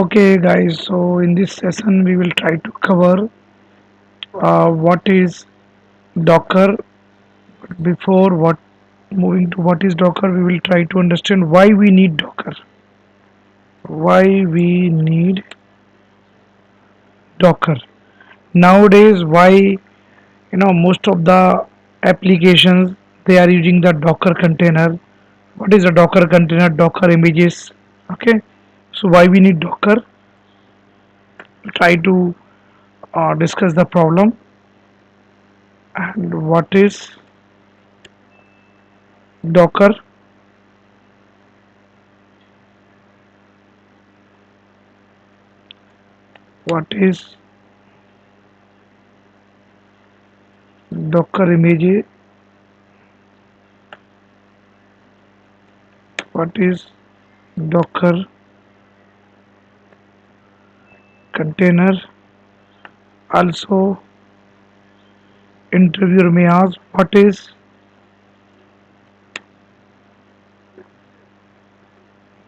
Okay, guys, so in this session, we will try to cover what is Docker. Before what moving to what is Docker, we will try to understand why we need Docker. Why we need Docker. Nowadays, why most of the applications they are using the Docker container. What is a Docker container? Docker images. Okay, so why we need Docker? Try to discuss the problem and what is Docker. What is Docker image? What is Docker container? Also, interviewer may ask what is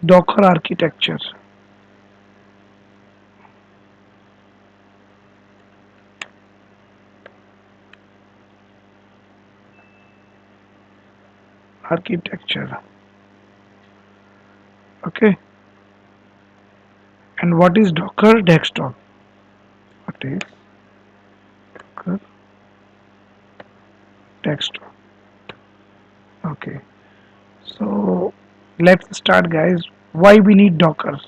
Docker architecture? Architecture. Okay. And what is Docker desktop? What is Docker desktop? Okay. So let's start, guys. Why we need Docker?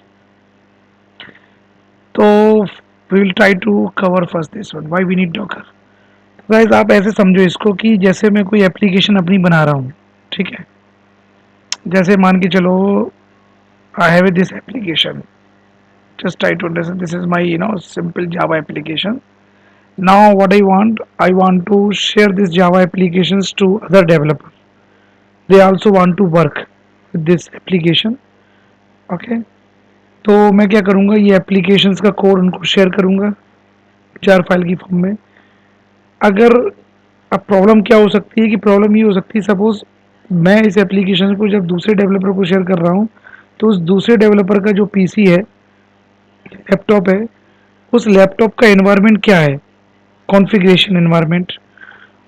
So we will try to cover first this one. Why we need Docker? Guys आप ऐसे समझो इसको कि जैसे मैं कोई application अपनी बना रहा हूँ, ठीक है। जैसे मान के चलो I have this application, just try to understand this is my simple Java application. Now what I want to share this Java applications to other developers. They also want to work with this application. Okay, तो मैं क्या करूँगा, ये applications का code उनको share करूँगा jar file की form में। अगर अब प्रॉब्लम क्या हो सकती है कि प्रॉब्लम ये हो सकती है, सपोज मैं इस एप्लीकेशन को जब दूसरे डेवलपर को शेयर कर रहा हूँ तो उस दूसरे डेवलपर का जो पीसी है, लैपटॉप है, उस लैपटॉप का एनवायरनमेंट क्या है, कॉन्फ़िगरेशन एनवायरनमेंट,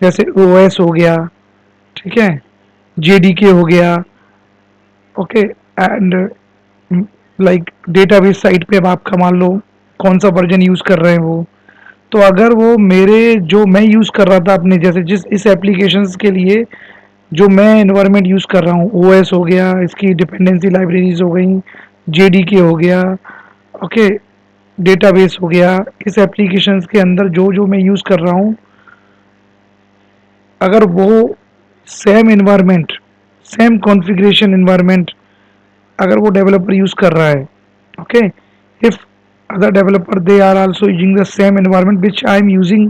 जैसे ओएस हो गया, ठीक है, जेडीके हो गया, okay, and like database site पे अब आपका मान लो कौन सा वर्जन यूज़ कर रहे हैं वो। तो अगर वो मेरे जो मैं यूज़ कर रहा था अपने जैसे जिस इस एप्लीकेशंस के लिए जो मैं एनवायरनमेंट यूज़ कर रहा हूँ, ओएस हो गया, इसकी डिपेंडेंसी लाइब्रेरीज हो गई, जेडीके हो गया, ओके, डेटाबेस हो गया, इस एप्लीकेशंस के अंदर जो जो मैं यूज़ कर रहा हूँ, अगर वो same environment, same configuration environment अगर वो डेवलपर यूज़ कर रहा है, okay, if other developer they are also using the same environment which I am using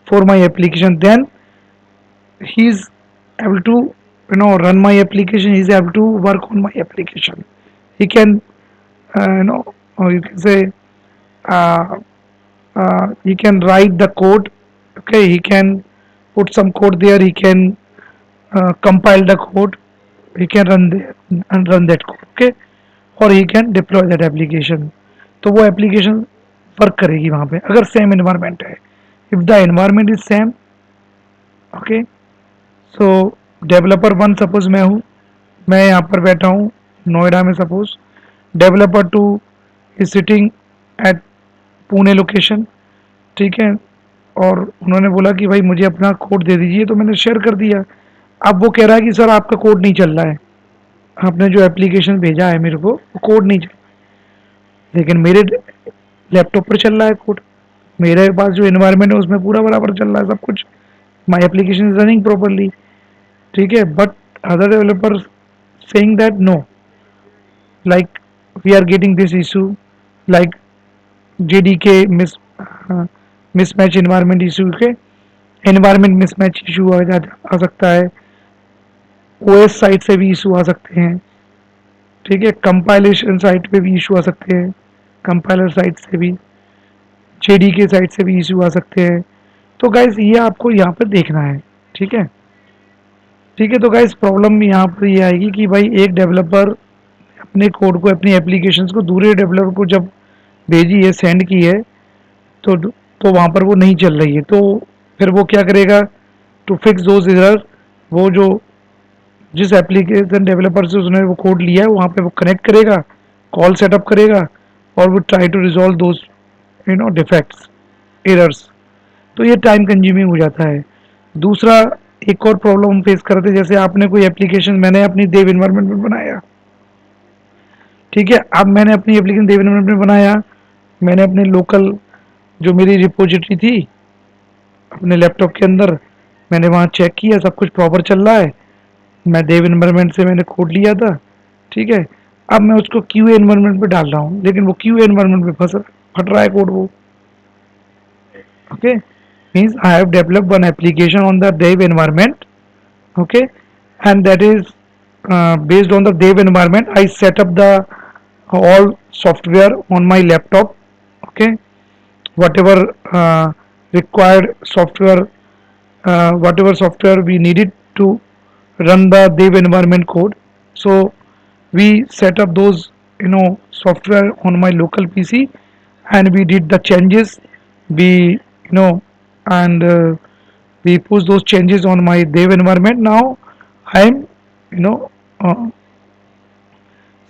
for my application, then he is able to run my application, he is able to work on my application. He can or you can say uh, he can write the code, okay, he can put some code there, he can compile the code, he can run and run that code, okay, or he can deploy that application. तो वो application work करेगी वहाँ पे अगर same environment है, if the environment is same, okay. So developer one suppose मैं हूँ, मैं यहाँ पर बैठा हूँ नोएडा में, suppose developer two is sitting at Pune location, ठीक है, और उन्होंने बोला कि भाई मुझे अपना कोड दे दीजिए, तो मैंने शेयर कर दिया। अब वो कह रहा है कि सर आपका कोड नहीं चल रहा है, आपने जो एप्लीकेशन भेजा है मेरे को वो कोड नहीं चल, लेकिन मेरे लैपटॉप पर चल रहा है कोड, मेरे पास जो एनवायरनमेंट है उसमें पूरा बराबर चल रहा है सब कुछ, my application is running properly, ठीक है। But other developer saying that no, like we are getting this issue, like JDK mismatch environment issue के environment mismatch issue आ सकता है, OS साइड से भी इशू आ सकते हैं, ठीक है, कंपाइलेशन साइड पे भी इशू आ सकते हैं, कंपाइलर साइड से भी, JDK साइड से भी इशू आ सकते हैं। तो गाइज ये आपको यहाँ पर देखना है, ठीक है, ठीक है। तो गाइज प्रॉब्लम यहाँ पर ये आएगी कि भाई एक डेवलपर अपने कोड को, अपनी एप्लीकेशंस को दूसरे डेवलपर को जब भेजी है, सेंड की है, तो वहाँ पर वो नहीं चल रही है, तो फिर वो क्या करेगा टू फिक्स दोज एरर, वो जो जिस एप्लीकेशन डेवलपर से उसने वो कोड लिया है वहाँ पे वो कनेक्ट करेगा, कॉल सेटअप करेगा और वो try to resolve those defects, errors. तो ये टाइम कंज्यूमिंग हो जाता है। दूसरा, एक और प्रॉब्लम हम फेस करते हैं, जैसे आपने कोई एप्लीकेशन, मैंने अपनी देव इन्वायरमेंट में बनाया, ठीक है, अब मैंने अपनी एप्लीकेशन देव इन्वायरमेंट में बनाया, मैंने अपने लोकल जो मेरी रिपोजिटरी थी अपने लैपटॉप के अंदर, मैंने वहाँ चेक किया सब कुछ प्रॉपर चल रहा है, मैं देव इन्वायरमेंट से मैंने कोड लिया था, ठीक है। अब मैं उसको क्यू एनवायरमेंट पे डाल रहा हूँ, लेकिन वो क्यू एनवायरमेंट पे फट रहा है कोड वो। Okay, means I have developed one application on the dev environment, okay, and that is based on the dev environment. I set up the all software on my laptop, okay, whatever required software, whatever software we needed to run the dev environment code. So we set up those software on my local PC, and we did the changes, we and we push those changes on my dev environment. Now I'm you know uh,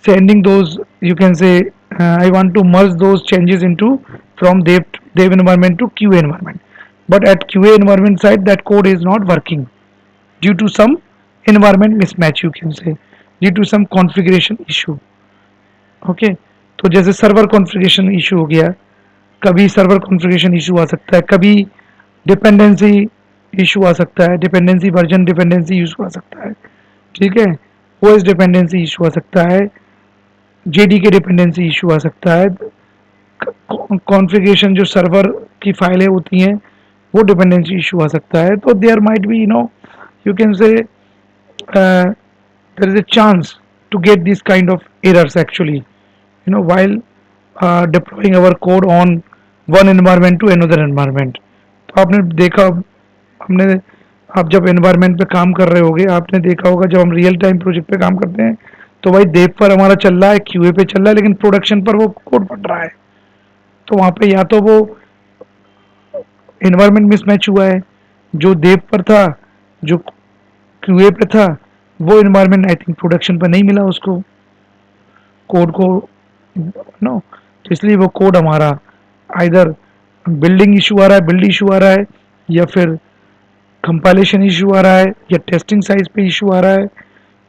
sending those, you can say, I want to merge those changes into from dev environment to QA environment, but at QA environment side that code is not working due to some environment mismatch, you can say, due to some configuration issue. Okay, तो जैसे server configuration issue हो गया, कभी server configuration issue आ सकता है, कभी dependency issue आ सकता है, डिपेंडेंसी वर्जन डिपेंडेंसी इशू आ सकता है, ठीक है, ओएस डिपेंडेंसी इशू आ सकता है, जेडी के डिपेंडेंसी इशू आ सकता है, कॉन्फ़िगरेशन जो सर्वर की फाइलें होती हैं वो डिपेंडेंसी इशू आ सकता है। तो there might be you can say there is a chance to get this kind of errors actually, while deploying our code on one environment to another environment। तो आपने देखा, हमने, आप जब एनवायरनमेंट पे काम कर रहे होगे आपने देखा होगा, जब हम रियल टाइम प्रोजेक्ट पे काम करते हैं तो भाई देव पर हमारा चल रहा है, क्यूए पे चल रहा है, लेकिन प्रोडक्शन पर वो कोड फट रहा है। तो वहाँ पे या तो वो एनवायरनमेंट मिसमैच हुआ है, जो देव पर था, जो क्यूए पे था, वो एनवायरनमेंट आई थिंक प्रोडक्शन पर नहीं मिला उसको, कोड को, नो, तो इसलिए वो कोड हमारा आइदर बिल्डिंग इशू आ रहा है, बिल्ड इशू आ रहा है, या फिर कंपाइलेशन इशू आ रहा है, या टेस्टिंग साइज पे इशू आ रहा है,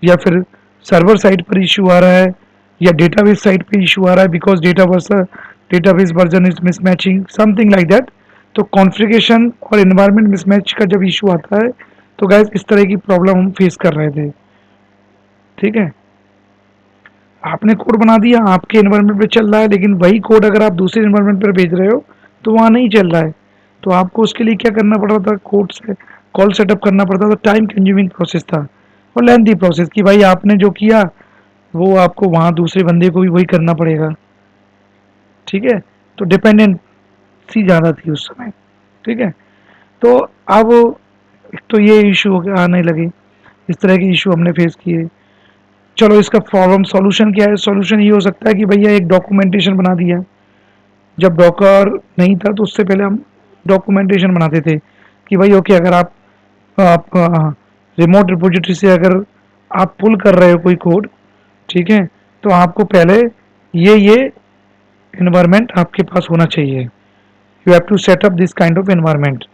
या फिर सर्वर साइड पर इशू आ रहा है, या डेटाबेस साइड पे इशू आ रहा है because database version is mismatching, something like that. तो कॉन्फ़िगरेशन और एनवायरनमेंट मिसमैच का जब इशू आता है तो गाइस इस तरह की प्रॉब्लम हम फेस कर रहे थे, ठीक है। आपने कोड बना दिया, आपके एनवायरनमेंट पे चल रहा है, लेकिन वही कोड अगर आप दूसरे एनवायरनमेंट पर भेज रहे हो तो वहाँ नहीं चल रहा है। तो आपको उसके लिए क्या करना पड़ रहा था, कोड से कॉल सेटअप करना पड़ता था, टाइम कंज्यूमिंग प्रोसेस था और लेंथी प्रोसेस कि भाई आपने जो किया वो आपको वहाँ दूसरे बंदे को भी वही करना पड़ेगा, ठीक है। तो डिपेंडेंसी ज़्यादा थी उस समय, ठीक है। तो अब एक तो ये इशू आने लगे, इस तरह के इशू हमने फेस किए। चलो इसका प्रॉब्लम सॉल्यूशन क्या है, सॉल्यूशन ये हो सकता है कि भैया एक डॉक्यूमेंटेशन बना दिया। जब डॉकर नहीं था तो उससे पहले हम डॉक्यूमेंटेशन बनाते थे कि भाई ओके, अगर आप रिमोट रिपोजिटरी से अगर आप पुल कर रहे हो कोई कोड, ठीक है, तो आपको पहले ये इन्वायरमेंट आपके पास होना चाहिए, you have to set up this kind of environment.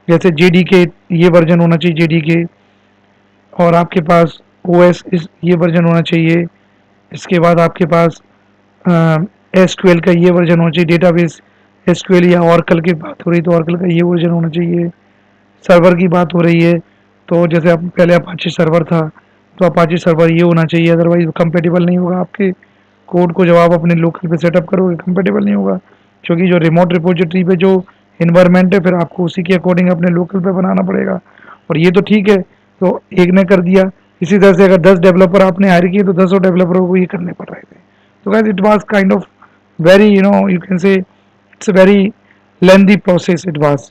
जैसे जेडी के ये वर्जन होना चाहिए जेडी के, और आपके पास ओएस इस ये वर्जन होना चाहिए। इसके बाद आपके पास एसक्यूएल का ये वर्जन होना चाहिए, डेटाबेस एसक्यूएल या ऑरकल की बात हो रही तो ऑरकल का ये वर्जन होना चाहिए। सर्वर की बात हो रही है तो जैसे आप पहले अपाचे सर्वर था तो अपाचे सर्वर ये होना चाहिए, अदरवाइज कंपेटेबल नहीं होगा आपके कोड को, जब आप अपने लोकल पे सेटअप करोगे कंपेटेबल नहीं होगा, क्योंकि जो रिमोट रिपोजिटरी पे जो इन्वायरमेंट है फिर आपको उसी के अकॉर्डिंग अपने लोकल पे बनाना पड़ेगा। और ये तो ठीक है, तो एक ने कर दिया, इसी तरह से अगर 10 डेवलपर आपने हायर किए तो 10 डेवलपरों को ये करने पड़ रहे थे। तो guys it was kind of very, you can say it's a very lengthy process it was,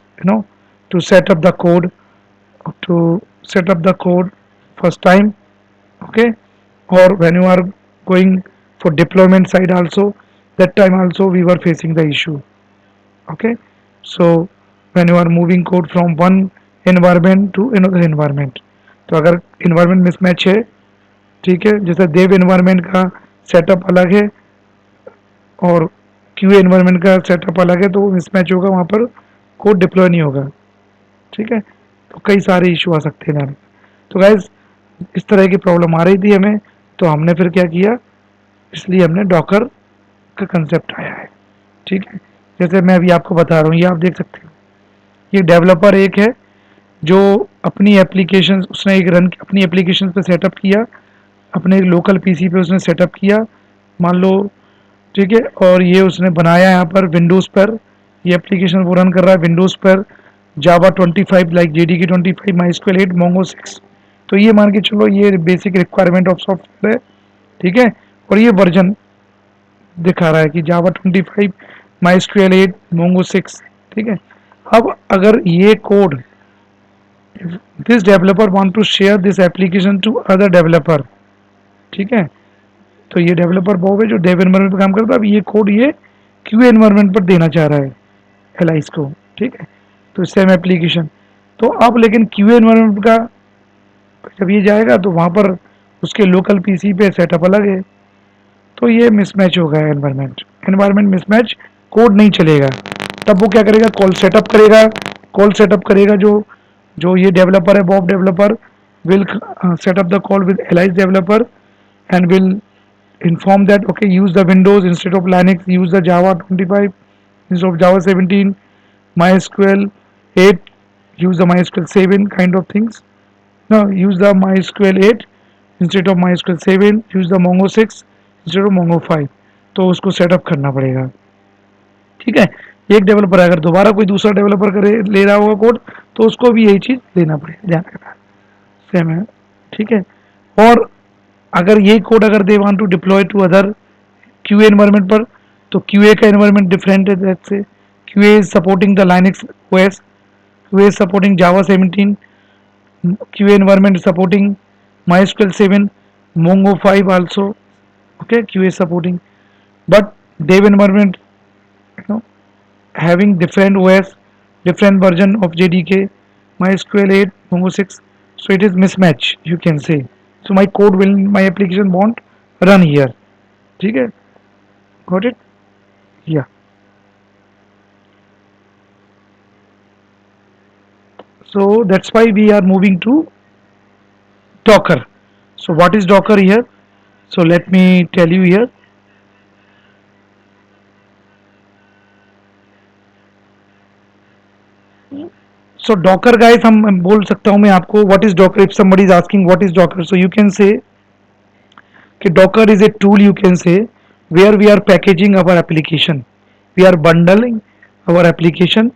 to set up the code, to set up the code first time, okay, or when you are going for deployment side also, that time also we were facing the issue. Okay, so when you are moving code from one environment to another environment, तो अगर environment mismatch है, ठीक है, जैसे dev environment का setup अलग है और QA environment का setup अलग है, तो वो mismatch होगा, वहाँ पर कोड डिप्लॉय नहीं होगा. ठीक है, तो कई सारे इशू आ सकते हैं. तो गाइज इस तरह की प्रॉब्लम आ रही थी हमें, तो हमने फिर क्या किया, इसलिए हमने डॉकर का कंसेप्ट आया है. ठीक है, जैसे मैं अभी आपको बता रहा हूँ, ये आप देख सकते हो, ये डेवलपर एक है जो अपनी एप्लीकेशन उसने एक रन अपनी एप्लीकेशन पे सेटअप किया, अपने लोकल पीसी पे उसने सेटअप किया, मान लो. ठीक है, और ये उसने बनाया यहाँ पर विंडोज़ पर, ये एप्लीकेशन वो रन कर रहा है विंडोज़ पर, जावा 25 लाइक JDK 25, MySQL 8, Mongo 6. तो ये मान के चलो ये बेसिक रिक्वायरमेंट ऑफ सॉफ्टवेयर है. ठीक है, और ये वर्जन दिखा रहा है कि जावा 25, MySQL 8, Mongo 6. ठीक है, अब अगर ये code, this developer want to share this application to other developer. ठीक है, तो ये डेवलपर बॉब है जो डेव एनवायरमेंट पर काम करता है. अब ये कोड ये क्यू एनवायरमेंट पर देना चाह रहा है एलाइस को. ठीक है, तो सेम एप्लीकेशन, तो अब लेकिन क्यू एनवायरमेंट का जब ये जाएगा तो वहाँ पर उसके लोकल पीसी पे सेटअप अलग है, तो ये मिसमैच होगा. एनवायरमेंट एनवायरमेंट मिसमैच, कोड नहीं चलेगा. तब वो क्या करेगा, कॉल सेटअप करेगा. कॉल सेटअप करेगा जो जो ये डेवलपर है Bob developer will set up the call with Alice developer and will inform that okay, use the Windows instead of Linux, use the Java 25 instead of Java 17, MySQL 8, use the MySQL 7 kind of things. No, use the MySQL 8 instead of MySQL 7, use the Mongo 6 instead of Mongo 5. तो उसको setup करना पड़ेगा. ठीक है, एक developer अगर दोबारा कोई दूसरा डेवलपर करे ले रहा होगा कोड, तो उसको भी यही चीज़ देना पड़ेगा, ध्यान रखना. सेम है. ठीक है, और अगर ये कोड अगर they want to deploy to other QA environment पर, तो QA का एनवायरनमेंट डिफरेंट है. That say QA is supporting the Linux OS, QA is supporting Java 17, QA environment is supporting MySQL 7, Mongo 5 also. Okay, QA is supporting, but dev environment, you know, having different OS, different version of JDK, MySQL 8, Mongo 6, so it is mismatch, you can say. So my code will, my application won't run here. ठीक है, got it? Yeah. So that's why we are moving to Docker. So what is Docker here? So let me tell you here. So Docker guys, हम बोल सकता हूँ मैं आपको, what is Docker? If somebody is asking what is Docker, so you can say कि Docker is a tool, you can say, where we are packaging our application, we are bundling our application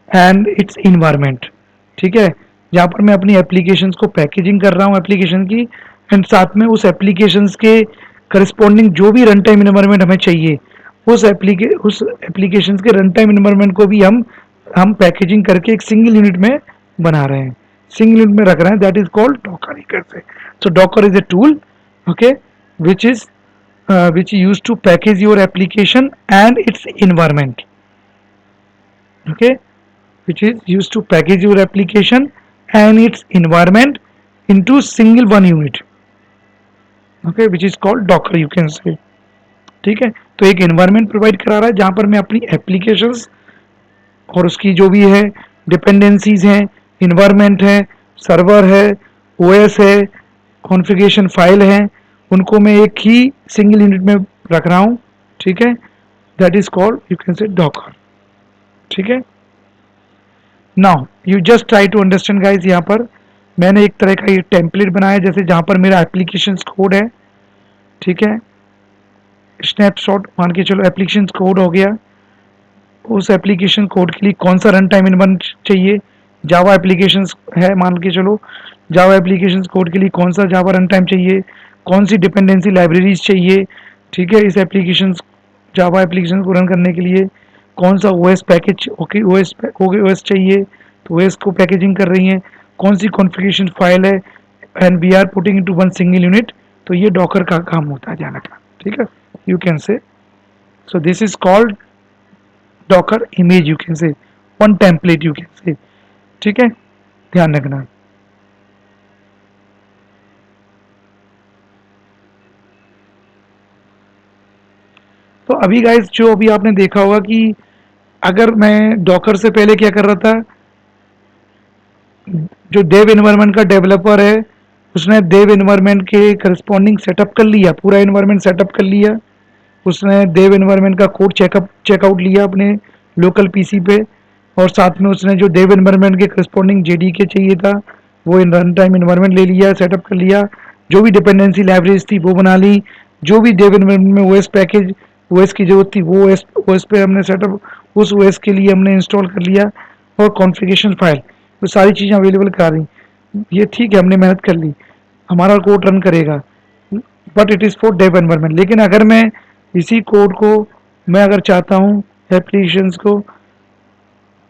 and its environment. ठीक है, जहाँ पर मैं अपनी applications को packaging कर रहा हूँ एप्लीकेशन की, एंड साथ में उस एप्लीकेशंस के करस्पॉन्डिंग जो भी रन टाइम इन्वायरमेंट हमें चाहिए, उस एप्लीकेशंस के रन टाइम इन्वायरमेंट को भी हम पैकेजिंग करके एक सिंगल यूनिट में बना रहे हैं, सिंगल यूनिट में रख रहे हैं. That is called Docker. कैसे, so Docker is a tool, okay, which is which is used to package your application and its environment. Okay, which is used to package your application and its environment into single one unit. Okay, which is called docker, you can say. ठीक है, तो एक environment provide करा रहा है जहां पर मैं अपनी applications और उसकी जो भी है डिपेंडेंसीज हैं, इन्वायरमेंट है, सर्वर है, OS है, कॉन्फ़िगरेशन फाइल है, उनको मैं एक ही सिंगल यूनिट में रख रहा हूँ. ठीक है, that is called, you can say, docker. ठीक है, now you just try to understand guys. यहाँ पर मैंने एक तरह का ये टेम्पलेट बनाया, जैसे जहाँ पर मेरा एप्लीकेशन कोड है. ठीक है, स्नैपशॉट मान के चलो एप्लीकेशन कोड हो गया. उस एप्लीकेशन कोड के लिए कौन सा रन टाइम इन्वायरमेंट चाहिए, जावा एप्लीकेशन है मान के चलो, जावा एप्लीकेशन कोड के लिए कौन सा जावा रन टाइम चाहिए, कौन सी डिपेंडेंसी लाइब्रेरीज चाहिए. ठीक है, इस एप्लीकेशन जावा एप्लीकेशन को रन करने के लिए कौन सा ओएस पैकेज, ओके ओएस चाहिए, तो ओएस को पैकेजिंग कर रही हैं, कौन सी कॉन्फ़िगरेशन फाइल है, and we are putting into one single unit. तो ये डॉकर का काम होता है, ध्यान रखना. ठीक है, यू कैन से. So this is called Docker image, you can say, one template you can say. ठीक है, ध्यान रखना. तो अभी गाइस जो अभी आपने देखा होगा कि अगर मैं डॉकर से पहले क्या कर रहा था, जो देव इन्वायरमेंट का डेवलपर है उसने देव इन्वायरमेंट के करस्पॉन्डिंग सेटअप कर लिया, पूरा इन्वायरमेंट सेटअप कर लिया, उसने देव इन्वायरमेंट का कोड चेकआउट लिया अपने लोकल पीसी पे, और साथ में उसने जो देव इन्वायरमेंट के करस्पॉन्डिंग जेडीके चाहिए था वो इन रन टाइम इन्वायरमेंट ले लिया, सेटअप कर लिया, जो भी डिपेंडेंसी लाइब्रेरीज थी वो बना ली, जो भी देव इन्वायरमेंट में ओएस पैकेज ओएस की जरूरत थी वो ओएस पे हमने सेटअप उस ओएस के लिए हमने इंस्टॉल कर लिया, और कॉन्फ़िगरेशन फाइल वो सारी चीज़ें अवेलेबल करा दी. ये ठीक है, हमने मेहनत कर ली, हमारा कोड रन करेगा, but it is for dev environment. लेकिन अगर मैं इसी कोड को मैं अगर चाहता हूँ एप्लीकेशंस को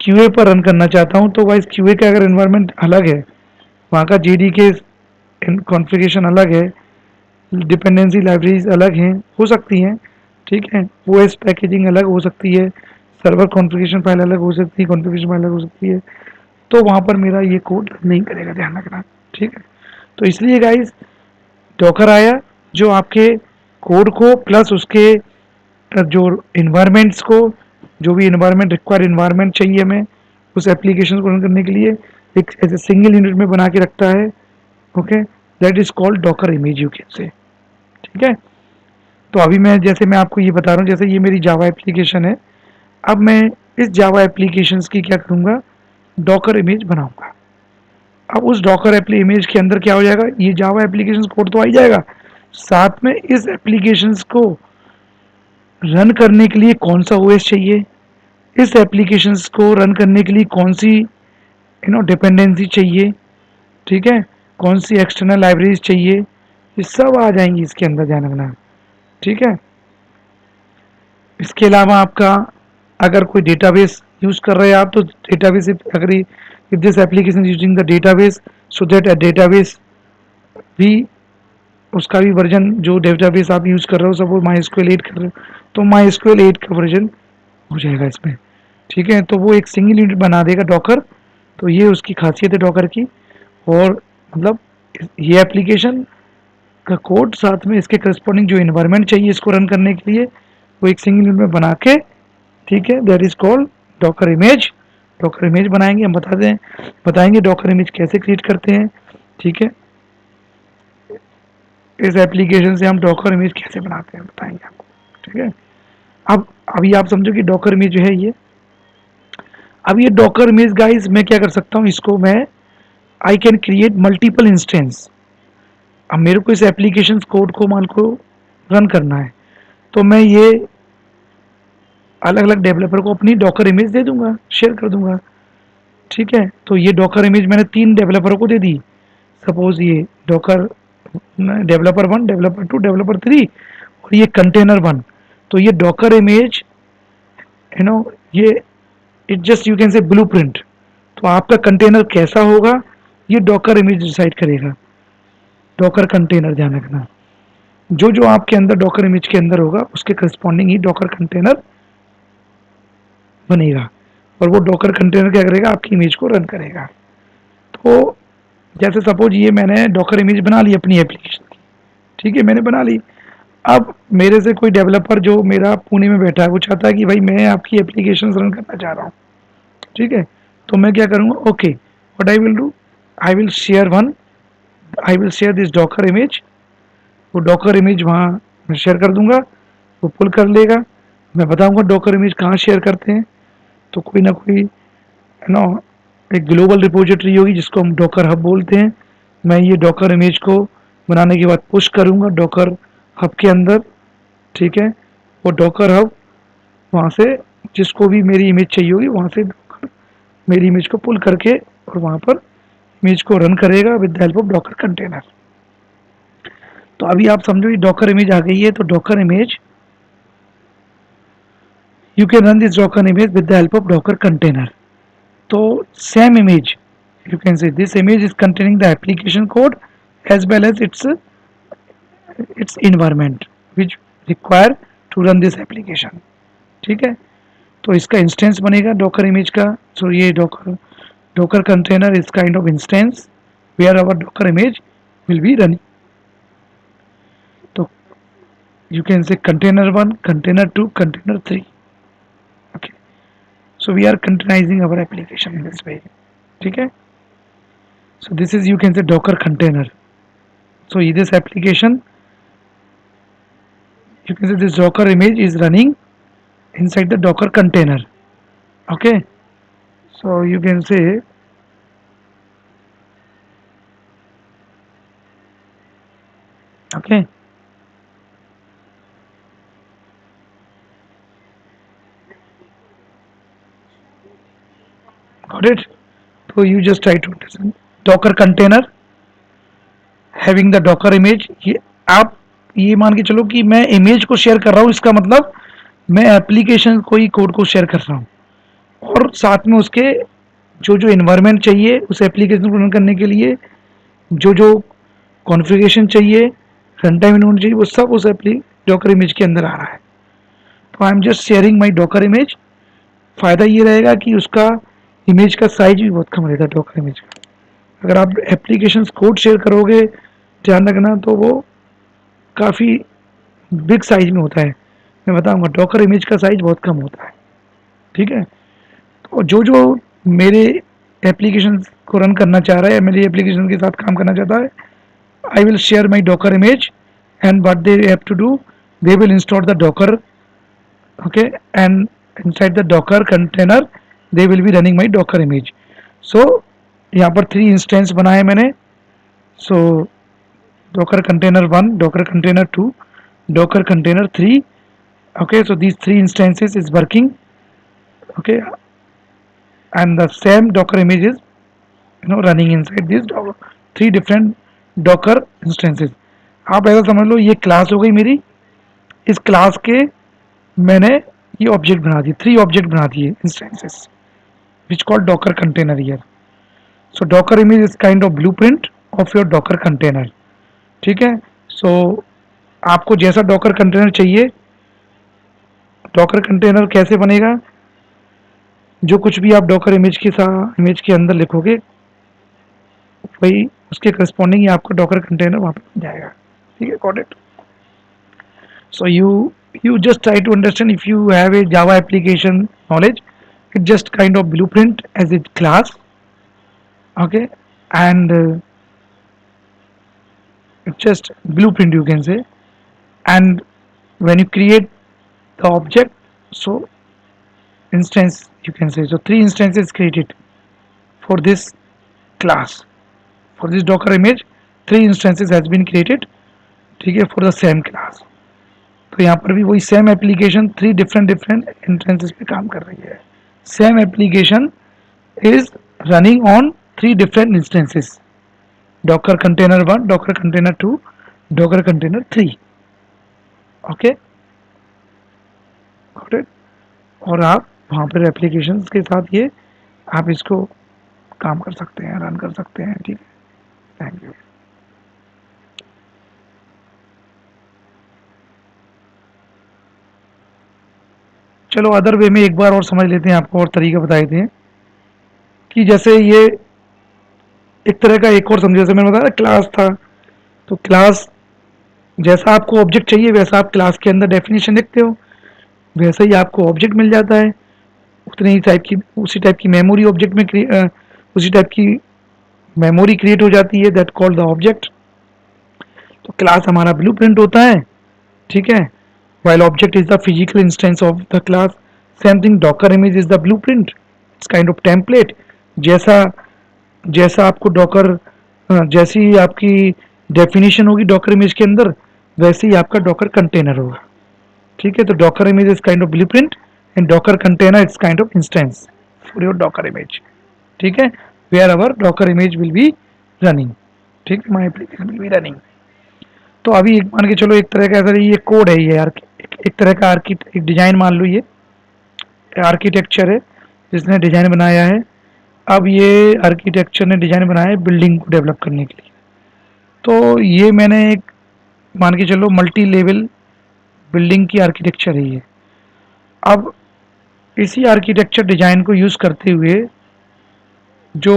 क्यूए पर रन करना चाहता हूँ, तो वाइस क्यूए का अगर एनवायरनमेंट अलग है, वहाँ का जेडी के कॉन्फ़िगरेशन अलग है, डिपेंडेंसी लाइब्रेरीज अलग हैं, हो सकती हैं, ठीक है, ओएस पैकेजिंग अलग हो सकती है, सर्वर कॉन्फ़िगरेशन फाइल अलग हो सकती है, कॉन्फ़िगरेशन फाइल अलग हो सकती है, तो वहाँ पर मेरा ये कोड नहीं करेगा, ध्यान रखना. ठीक है, तो इसलिए गाइस डॉकर आया जो आपके कोड को प्लस उसके जो इन्वायरमेंट्स को, जो भी इन्वायरमेंट रिक्वायर्ड इन्वायरमेंट चाहिए हमें उस एप्लीकेशन को रन करने के लिए, एक ऐसे सिंगल यूनिट में बना के रखता है. Okay, that is called Docker image you can से. ठीक है, तो अभी मैं जैसे मैं आपको ये बता रहा हूँ, जैसे ये मेरी जावा एप्लीकेशन है, अब मैं इस जावा एप्लीकेशन की क्या करूँगा, डॉकर इमेज बनाऊंगा. अब उस डॉकर एप्ली इमेज के अंदर क्या हो जाएगा, ये जावा एप्लीकेशन कोड तो आ ही जाएगा, साथ में इस एप्लीकेशन को रन करने के लिए कौन सा ओएस चाहिए, इस एप्लीकेशन को रन करने के लिए कौन सी डिपेंडेंसी चाहिए, ठीक है, कौन सी एक्सटर्नल लाइब्रेरीज चाहिए, ये सब आ जाएंगी इसके अंदर, ध्यान रखना. ठीक है, इसके अलावा आपका अगर कोई डेटाबेस यूज़ कर रहे हैं आप, तो डेटाबेस अगर if this application using the database, so that database भी उसका भी वर्जन, जो डेटाबेस आप यूज़ कर रहे हो सब वो माई एसक्यूएल 8 कर रहे हो, तो माई एसक्यूएल 8 का वर्जन हो जाएगा इसमें. ठीक है, तो वो एक सिंगल यूनिट बना देगा डॉकर. तो ये उसकी खासियत है डॉकर की, और मतलब ये एप्लीकेशन का कोड साथ में इसके करस्पॉन्डिंग जो इन्वायरमेंट चाहिए इसको रन करने के लिए वो एक सिंगल यूनिट में बना के, ठीक है, that is called Docker image. Docker image बनाएंगे हम, बताएंगे डॉकर इमेज कैसे क्रिएट करते हैं. ठीक है, इस एप्लीकेशन से हम डॉकर इमेज कैसे बनाते हैं बताएंगे आपको. ठीक है, अब अभी आप समझो कि डॉकर इमेज जो है ये, अब ये डॉकर इमेज गाइस मैं क्या कर सकता हूँ, इसको मैं I can create multiple instance. अब मेरे को इस एप्लीकेशन कोड को मान को रन करना है, तो मैं ये अलग अलग डेवलपर को अपनी डॉकर इमेज दे दूंगा, शेयर कर दूंगा. ठीक है, तो ये डॉकर इमेज मैंने 3 डेवलपरों को दे दी. सपोज ये डॉकर डेवलपर 1, डेवलपर 2, डेवलपर 3, और ये कंटेनर 1. तो ये डॉकर इमेज ये इट जस्ट यू कैन से ब्लूप्रिंट. तो आपका कंटेनर कैसा होगा ये डॉकर इमेज डिसाइड करेगा. डॉकर कंटेनर, ध्यान रखना, जो जो आपके अंदर डॉकर इमेज के अंदर होगा उसके करस्पॉन्डिंग ही डॉकर कंटेनर बनेगा, और वो डॉकर कंटेनर क्या करेगा, आपकी इमेज को रन करेगा. तो जैसे सपोज ये मैंने डॉकर इमेज बना ली अपनी एप्लीकेशन की, ठीक है, मैंने बना ली. अब मेरे से कोई डेवलपर जो मेरा पुणे में बैठा है वो चाहता है कि भाई मैं आपकी एप्लीकेशन रन करना चाह रहा हूँ. ठीक है, तो मैं क्या करूँगा, okay, what I will do, I will share one, I will share this Docker image. वो डॉकर इमेज वहाँ मैं शेयर कर दूंगा, वो पुल कर लेगा. मैं बताऊंगा डॉकर इमेज कहाँ शेयर करते हैं, तो कोई ना कोई नो एक ग्लोबल रिपोजिटरी होगी जिसको हम डॉकर हब बोलते हैं. मैं ये डॉकर इमेज को बनाने के बाद पुश करूंगा डॉकर हब के अंदर. ठीक है, वो डॉकर हब वहाँ से जिसको भी मेरी इमेज चाहिए होगी वहाँ से मेरी इमेज को पुल करके और वहाँ पर इमेज को रन करेगा with the help of Docker container. तो अभी आप समझो ये डॉकर इमेज आ गई है, तो docker image you can run this docker image with the help of docker container. So same image, you can say this image is containing the application code as well as its environment which require to run this application. ठीक है, तो इसका instance बनेगा Docker image का। So ये docker container is kind of instance where our docker image will be running. तो you can say container 1, container 2, container 3. Okay, so we are containerizing our application in this way. ठीक है, so this is you can say docker container. So in this application you can say this docker image is running inside the docker container. Okay, so you can say okay, got it. So you just try to understand docker container having the Docker image. ये आप ये मान के चलो कि मैं image को share कर रहा हूँ, इसका मतलब मैं एप्लीकेशन को ही कोड को शेयर कर रहा हूँ, और साथ में उसके जो जो इन्वायरमेंट चाहिए उस एप्लीकेशन को रन करने के लिए, जो जो कॉन्फ़िगरेशन चाहिए, रन टाइम इन्वायरमेंट चाहिए, वो सब उस डॉकर इमेज के अंदर आ रहा है। तो I am just sharing my Docker image. फ़ायदा ये रहेगा कि उसका इमेज का साइज भी बहुत कम रहेगा डॉकर इमेज का। अगर आप एप्लीकेशन कोड शेयर करोगे, ध्यान रखना, तो वो काफ़ी बिग साइज में होता है। मैं बताऊंगा डॉकर इमेज का साइज बहुत कम होता है। ठीक है, तो जो जो मेरे एप्लीकेशन को रन करना चाह रहा है, मेरी एप्लीकेशन के साथ काम करना चाहता है, I will share my Docker image and what they have to do, they will install the Docker, okay, and inside the Docker container they will be running my Docker image. So यहाँ पर 3 instance बनाए मैंने। सो docker container 1, docker container 2, docker container 3. Okay, so these 3 instances is working. Okay, and the same docker image is running inside these 3 different docker instances. आप ऐसा समझ लो ये class हो गई मेरी, इस क्लास के मैंने ये ऑब्जेक्ट बना दिए, 3 ऑब्जेक्ट बना दिए instances which called docker container here. So docker image is kind of blueprint of your docker container. ठीक है, सो आपको जैसा डॉकर कंटेनर चाहिए, डॉकर कंटेनर कैसे बनेगा, जो कुछ भी आप डॉकर इमेज के अंदर लिखोगे वही उसके करस्पॉन्डिंग ही आपका डॉकर कंटेनर वहाँ पे बन जाएगा। ठीक है, got it. So you just try to understand if you have a Java application knowledge, it just kind of blueprint as a class. Okay, and it's just blueprint you can say, and when you create the object, so instance you can say, so 3 instances created for this class, for this docker image 3 instances has been created। ठीक है, for the same class। तो यहाँ पर भी वही same application 3 different instances पे काम कर रही है। Same application is running on 3 different instances, Docker container 1, Docker container 2, Docker container 3। Okay, और आप वहाँ पर एप्लीकेशन के साथ ये आप इसको काम कर सकते हैं, रन कर सकते हैं। ठीक है, थैंक यू। चलो अदर वे में एक बार और समझ लेते हैं, आपको और तरीका बता देते हैं कि जैसे ये एक तरह का एक और समझे, जैसे मैंने बताया क्लास था, तो क्लास जैसा आपको ऑब्जेक्ट चाहिए वैसा आप क्लास के अंदर डेफिनेशन लिखते हो, वैसा ही आपको ऑब्जेक्ट मिल जाता है, उतने ही टाइप की उसी टाइप की मेमोरी ऑब्जेक्ट में उसी टाइप की मेमोरी क्रिएट हो जाती है, दैट कॉल्ड द ऑब्जेक्ट। तो क्लास हमारा ब्लूप्रिंट होता है। ठीक है, while object is the physical instance of the class, same thing docker image is the blueprint, it's kind of template। जैसा जैसा आपको डॉकर जैसी आपकी डेफिनेशन होगी डॉकर इमेज के अंदर, वैसे ही आपका डॉकर कंटेनर होगा। ठीक है, तो docker image is kind of blueprint and docker container it's kind of instance for your docker image. ठीक है, where our Docker image will be running. ठीक है, my application will be running. तो अभी एक मान के चलो एक तरह का ऐसा ये कोड है, ये यार एक तरह का एक डिजाइन मान लो, ये आर्किटेक्चर है जिसने डिजाइन बनाया है। अब ये आर्किटेक्चर ने डिजाइन बनाया है बिल्डिंग को डेवलप करने के लिए। तो ये मैंने एक मान के चलो मल्टी लेवल बिल्डिंग की आर्किटेक्चर है ये। अब इसी आर्किटेक्चर डिजाइन को यूज करते हुए जो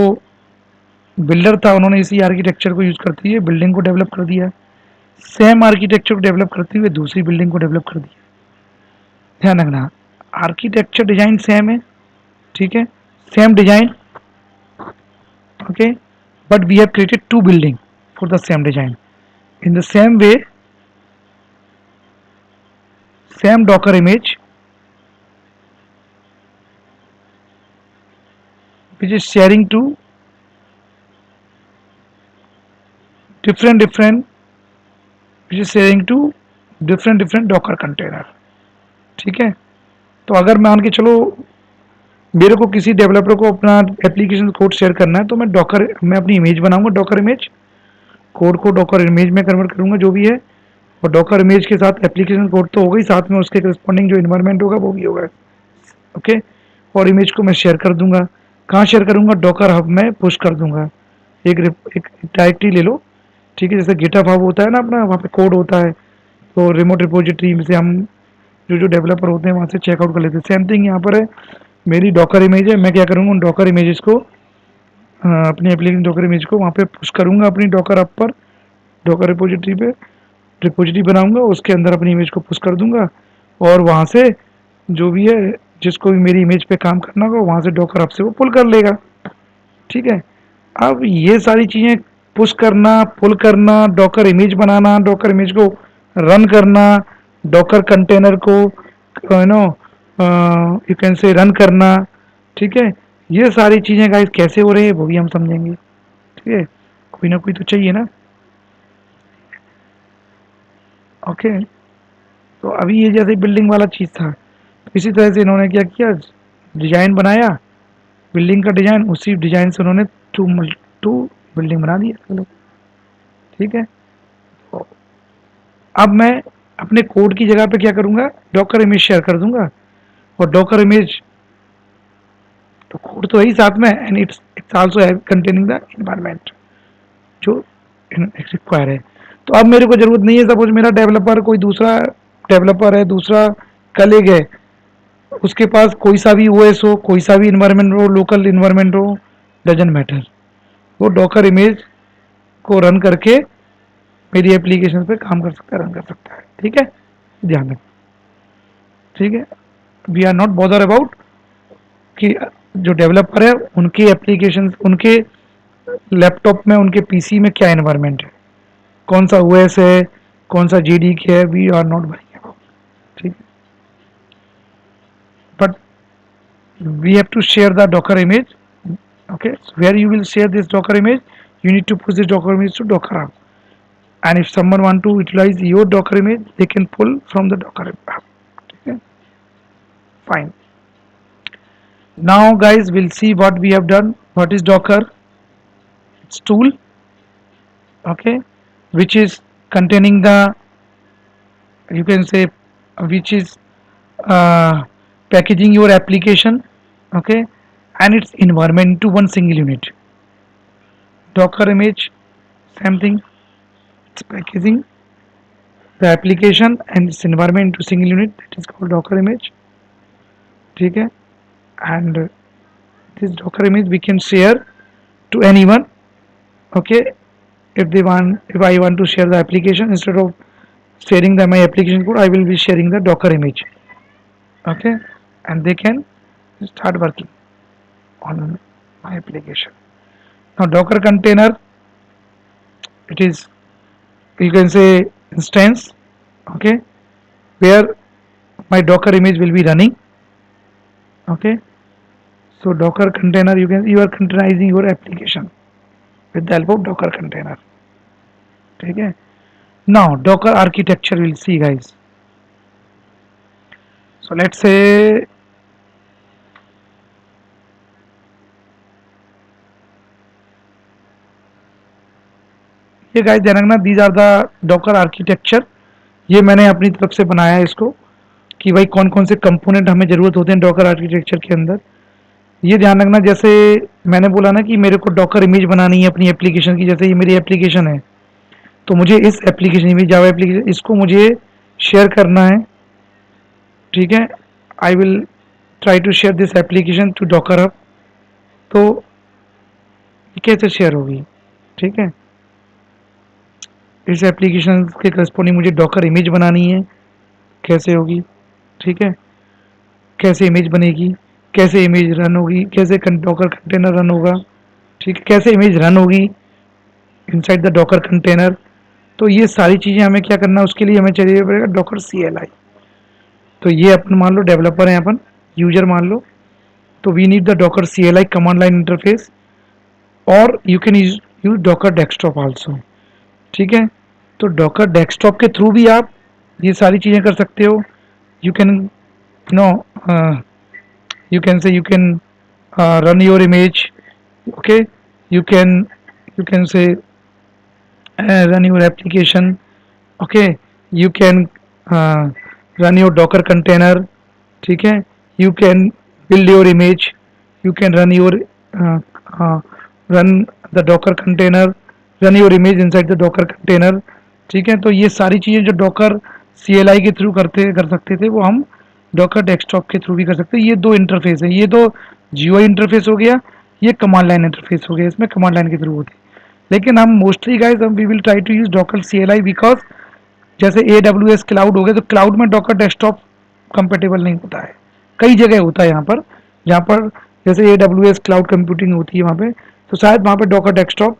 बिल्डर था उन्होंने इसी आर्किटेक्चर को यूज करते हुए बिल्डिंग को डेवलप कर दिया। सेम आर्किटेक्चर को डेवलप करते हुए दूसरी बिल्डिंग को डेवलप कर दिया। ध्यान रखना, आर्किटेक्चर डिजाइन सेम है, ठीक है, same design, okay, but we have created two building for the same design. In the same way, same Docker image which is sharing to different which is sharing to different Docker container, ठीक है। तो अगर मान के चलो मेरे को किसी डेवलपर को अपना एप्लीकेशन कोड शेयर करना है, तो मैं अपनी इमेज बनाऊंगा, डॉकर इमेज, कोड को डॉकर इमेज में कन्वर्ट करूंगा जो भी है, और डॉकर इमेज के साथ एप्लीकेशन कोड तो होगा ही, साथ में उसके करस्पॉन्डिंग जो इन्वायरमेंट होगा वो भी होगा, ओके। और इमेज को मैं शेयर कर दूंगा, कहाँ शेयर करूंगा, डॉकर हब में पुश कर दूंगा। एक डायरेक्टरी ले लो, ठीक है, जैसे गिटहब हब होता है ना अपना, वहाँ पे कोड होता है, तो रिमोट रिपोजिटरी में से हम जो डेवलपर होते हैं वहाँ से चेकआउट कर लेते हैं। सेम थिंग यहाँ पर है, मेरी डॉकर इमेज है, मैं क्या करूँगा उन डॉकर इमेजेस को अपनी एप्लीकेशन डॉकर इमेज को वहाँ पे पुश करूँगा अपनी डॉकर ऐप पर, डॉकर रिपोजिटरी पे रिपोजिटरी बनाऊंगा, उसके अंदर अपनी इमेज को पुश कर दूंगा, और वहाँ से जो भी है जिसको भी मेरी इमेज पे काम करना होगा वहाँ से डॉकर ऐप से वो पुल कर लेगा, ठीक है। अब ये सारी चीज़ें पुश करना, पुल करना, डॉकर इमेज बनाना, डॉकर इमेज को रन करना, डॉकर कंटेनर को यू नो यू कैन से रन करना, ठीक है, ये सारी चीज़ें गाइस कैसे हो रही है वो भी हम समझेंगे, ठीक है। कोई ना कोई तो चाहिए ना, ओके। तो अभी ये जैसे बिल्डिंग वाला चीज़ था, तो इसी तरह से इन्होंने क्या किया, डिजाइन बनाया बिल्डिंग का डिजाइन, उसी डिजाइन से उन्होंने टू बिल्डिंग बना दिया, चलो ठीक है। तो अब मैं अपने कोड की जगह पे क्या करूंगा, डॉकर इमेज शेयर कर दूंगा, और डॉकर इमेज तो कोड तो है ही साथ में, and it's also containing the environment जो रिक्वायर है। तो अब मेरे को जरूरत नहीं है, सपोज मेरा डेवलपर कोई दूसरा डेवलपर है, दूसरा कलीग है, उसके पास कोई सा भी ओएस हो, कोई सा भी इन्वायरमेंट हो, लोकल इन्वायरमेंट हो, डजंट मैटर, वो डॉकर इमेज को रन करके मेरी एप्लीकेशन पे काम कर सकता है, रन कर सकता है, ठीक है, ध्यान रखो, ठीक है। We are not bother about कि जो डेवलपर है उनके एप्लीकेशन, उनके लैपटॉप में, उनके पीसी में क्या एनवायरनमेंट है, कौन सा ओएस है, कौन सा जीडी के है, we are not worrying about, ठीक है। But we have to share the docker image, okay, so where you will share this docker image, you need to push this docker image to docker hub, and if someone want to utilize your docker image they can pull from the docker hub, okay, fine. Now guys, we'll see what we have done. What is docker? It's tool, okay, which is containing the, you can say, which is uh, packaging your application, okay, and its environment into one single unit. Docker image, same thing, it's packaging the application and its environment into single unit, that is called docker image, ठीक है। and this docker image we can share to anyone, okay, if I want to share the application, instead of sharing my application code I will be sharing the docker image, okay, and they can start working on my application. Now docker container, it is, you can say, instance, okay, where my docker image will be running, okay. So docker container, you are containerizing your application with the help of docker container, ठीक है। Now docker architecture we'll see guys. So let's say ये guys ध्यान रखना, these are the docker architecture, ये मैंने अपनी तरफ से बनाया है इसको, कि भाई कौन कौन से कंपोनेंट हमें जरूरत होते हैं डॉकर आर्किटेक्चर के अंदर। ये ध्यान रखना, जैसे मैंने बोला ना कि मेरे को डॉकर इमेज बनानी है अपनी एप्लीकेशन की, जैसे ये मेरी एप्लीकेशन है, तो मुझे इस एप्लीकेशन में जावा एप्लीकेशन, इसको मुझे शेयर करना है, ठीक है। I will try to share this application to docker hub. तो ये कैसे शेयर होगी, ठीक है। इस एप्लीकेशन के करस्पॉन्डिंग मुझे डॉकर इमेज बनानी है, कैसे होगी, ठीक है। कैसे इमेज बनेगी, कैसे इमेज रन होगी, कैसे डॉकर कंटेनर रन होगा, ठीक है, कैसे इमेज रन होगी इनसाइड द डॉकर कंटेनर। तो ये सारी चीज़ें हमें क्या करना है, उसके लिए हमें चाहिए पड़ेगा डॉकर CLI। तो ये अपन मान लो डेवलपर हैं, अपन यूजर मान लो, तो we need the Docker CLI command line interface, और you can use Docker desktop also, ठीक है। तो डॉकर डेस्कटॉप के थ्रू भी आप ये सारी चीज़ें कर सकते हो। You can know you can say you can run your image, okay. You can say run your application, okay. You can run your docker container, ठीक है। You can build your image, you can run your uh, uh, run the docker container, run your image inside the docker container, ठीक है। तो ये सारी चीज़ें जो Docker CLI के थ्रू कर सकते थे, वो हम डॉकर डेस्कटॉप के थ्रू भी कर सकते हैं। ये दो इंटरफेस है, ये तो GUI इंटरफेस हो गया, ये कमांड लाइन इंटरफेस हो गया, इसमें कमांड लाइन के थ्रू होती है। लेकिन हम मोस्टली गाइस हम we will try to use docker CLI, because जैसे AWS क्लाउड हो गया, तो क्लाउड में डॉकर डेस्कटॉप कंपेटेबल नहीं होता है। कई जगह होता है यहाँ पर, जहाँ पर जैसे AWS क्लाउड कंप्यूटिंग होती है वहाँ पे, तो शायद वहाँ पे डॉकर डेस्कटॉप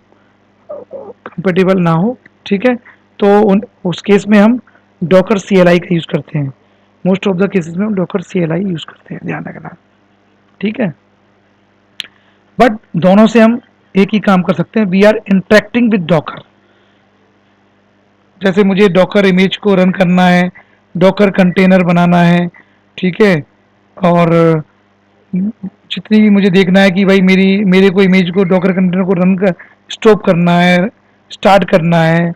कंपेटेबल ना हो, ठीक है। तो उस केस में हम डॉकर CLI का यूज़ करते हैं। मोस्ट ऑफ द केसेस में हम डॉकर CLI यूज़ करते हैं, ध्यान रखना, ठीक है। बट दोनों से हम एक ही काम कर सकते हैं, we are interacting with docker. जैसे मुझे डॉकर इमेज को रन करना है, डॉकर कंटेनर बनाना है, ठीक है। और जितनी भी मुझे देखना है कि भाई मेरे को इमेज को डॉकर कंटेनर को रन कर स्टॉप करना है, स्टार्ट करना है,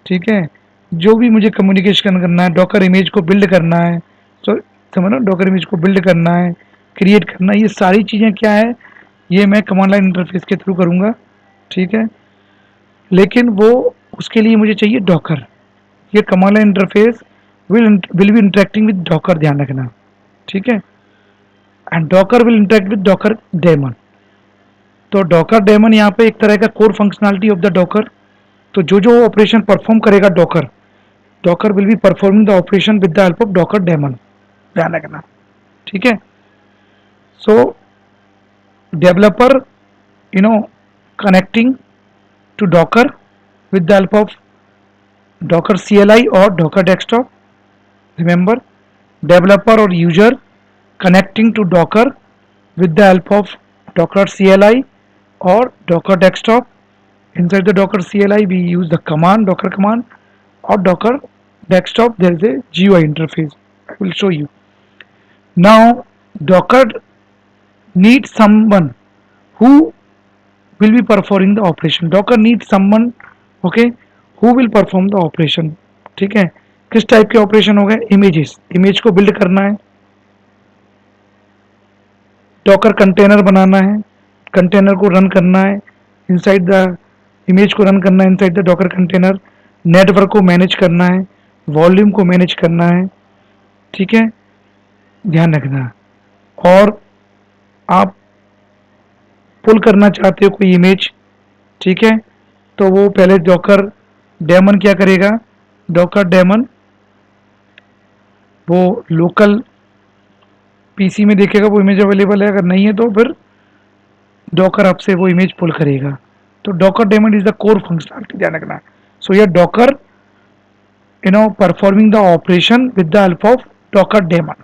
ठीक है। जो भी मुझे कम्युनिकेशन करना है, डॉकर इमेज को बिल्ड करना है, तो समझ लो डॉकर इमेज को बिल्ड करना है, क्रिएट करना है, ये सारी चीज़ें क्या है, ये मैं कमांड लाइन इंटरफेस के थ्रू करूँगा, ठीक है। लेकिन वो उसके लिए मुझे चाहिए डॉकर। ये command line interface will be interacting with Docker, ध्यान रखना, ठीक है। And Docker will interact with Docker daemon. तो डॉकर डेमन यहाँ पे एक तरह का core functionality of the Docker. तो जो जो ऑपरेशन परफॉर्म करेगा Docker, Docker will be performing the operation with the help of Docker daemon, ध्यान रखना, ठीक है। So developer connecting to Docker with the help of Docker CLI or Docker Desktop. Remember, developer or user connecting to Docker with the help of Docker CLI or Docker Desktop. Inside the Docker CLI, we use the command Docker command, or Docker Desktop. There is a GUI interface. I will show you. Now, Docker needs someone who will be performing the operation. Docker needs someone, okay, who will perform the operation, ठीक है। किस type के operation हो गए, images, image को build करना है, Docker container बनाना है, कंटेनर को रन करना है इनसाइड द इमेज को रन करना है inside the Docker container, network को मैनेज करना है, वॉल्यूम को मैनेज करना है, ठीक है, ध्यान रखना। और आप पुल करना चाहते हो कोई इमेज, ठीक है, तो वो पहले डॉकर डेमन क्या करेगा, डॉकर डेमन वो लोकल पीसी में देखेगा वो इमेज अवेलेबल है, अगर नहीं है तो फिर डॉकर आपसे वो इमेज पुल करेगा। तो Docker daemon is the core functionality, ध्यान रखना। सो ये docker performing the operation with the help of docker daemon.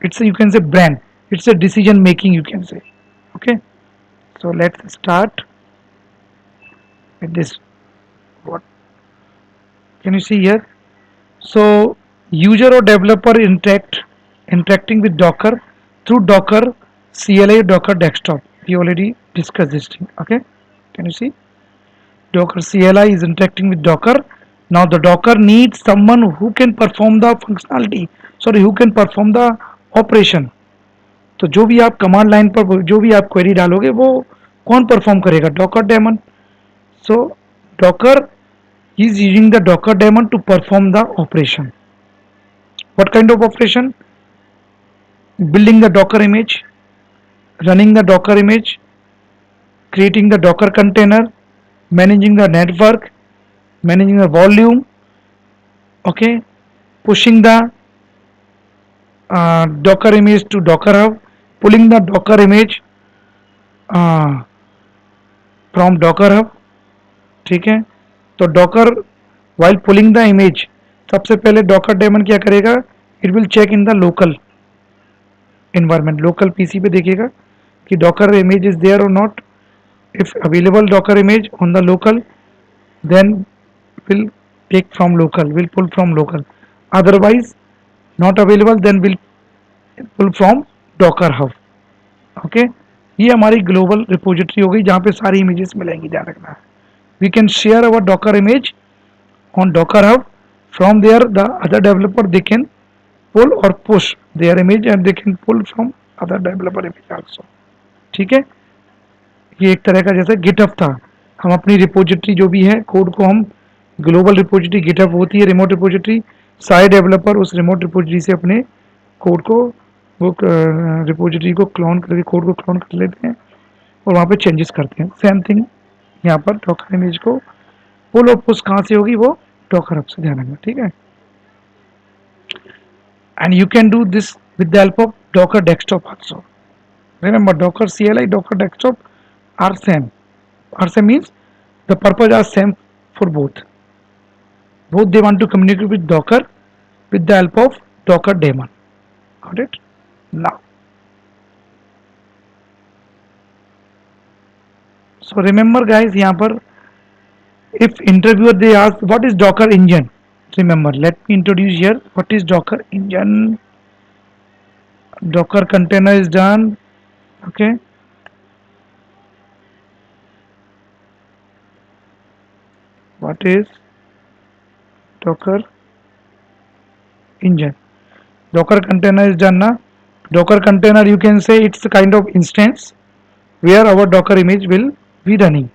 It's a, you can say brand, it's a decision making, you can say, okay. So let's start with this. What can you see here? So user or developer interacting with docker through docker CLI, docker desktop. We already discussed this thing, okay. Can you see, docker CLI is interacting with docker. Now the docker needs someone who can perform the functionality, sorry, who can perform the operation. तो जो भी आप command line पर जो भी आप query डालोगे वो कौन परफॉर्म करेगा, docker daemon. So Docker is using the docker daemon to perform the operation, What kind of operation? Building the Docker image, running the Docker image, creating the Docker container, managing the network, managing the volume, okay, pushing the Docker image to Docker Hub, pulling the Docker image uh, from Docker Hub, ठीक है. तो docker while pulling the image, सबसे पहले docker daemon क्या करेगा, it will check in the local environment, local PC पे देखेगा कि डॉकर इमेज इज देयर और not. If available docker image on the local, then will take from local, will pull from local. Otherwise not available, then will pull from docker hub. Okay, ये हमारी global repository हो गई जहाँ पे सारी images मिलेंगी, ध्यान रखना. We can share our Docker image on Docker hub. From there the other developer they can pull और push their image and they can pull from other developer image also. ठीक है, ये एक तरह का जैसे गिटहब था, हम अपनी रिपोजिटरी जो भी है कोड को हम ग्लोबल रिपोजिटरी, गिटहब होती है रिमोट रिपोजिटरी, सारे डेवलपर उस रिमोट रिपोजिटरी से अपने कोड को, वो रिपोजिटरी को क्लोन करके कोड को क्लोन कर लेते हैं और वहाँ पे चेंजेस करते हैं. सेम थिंग यहाँ पर डॉकर इमेज को पुल और पुश कहाँ से होगी, वो डॉकर हब से, ध्यान रखना. ठीक है, and you can do this with the help of Docker desktop also. Remember Docker CLI, Docker desktop are same. Are same means the purpose are same for both. Both they want to communicate with Docker with the help of Docker daemon. Got it? Now, so remember guys, यहाँ पर if interviewer they ask what is Docker engine, remember, let me introduce here what is Docker engine. Docker container is done. Okay, what is Docker engine? Docker container is done now. Docker container, you can say it's a kind of instance where our Docker image will be running.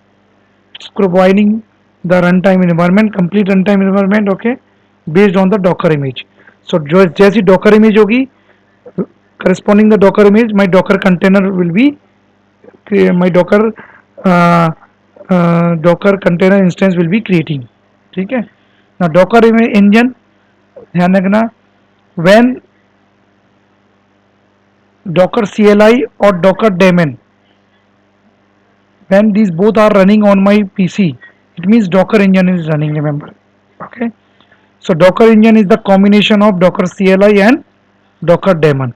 It's providing the runtime environment, complete runtime environment, okay, based on the Docker image. So जैसी Docker image होगी, corresponding the Docker image, my Docker container will be, my uh, Docker container instance will be creating. ठीक है. Now Docker engine, ध्यान रखना, when Docker CLI or Docker daemon, when these both are running on my PC, it means Docker engine is running, remember. Okay, so Docker engine is the combination of Docker CLI and Docker daemon,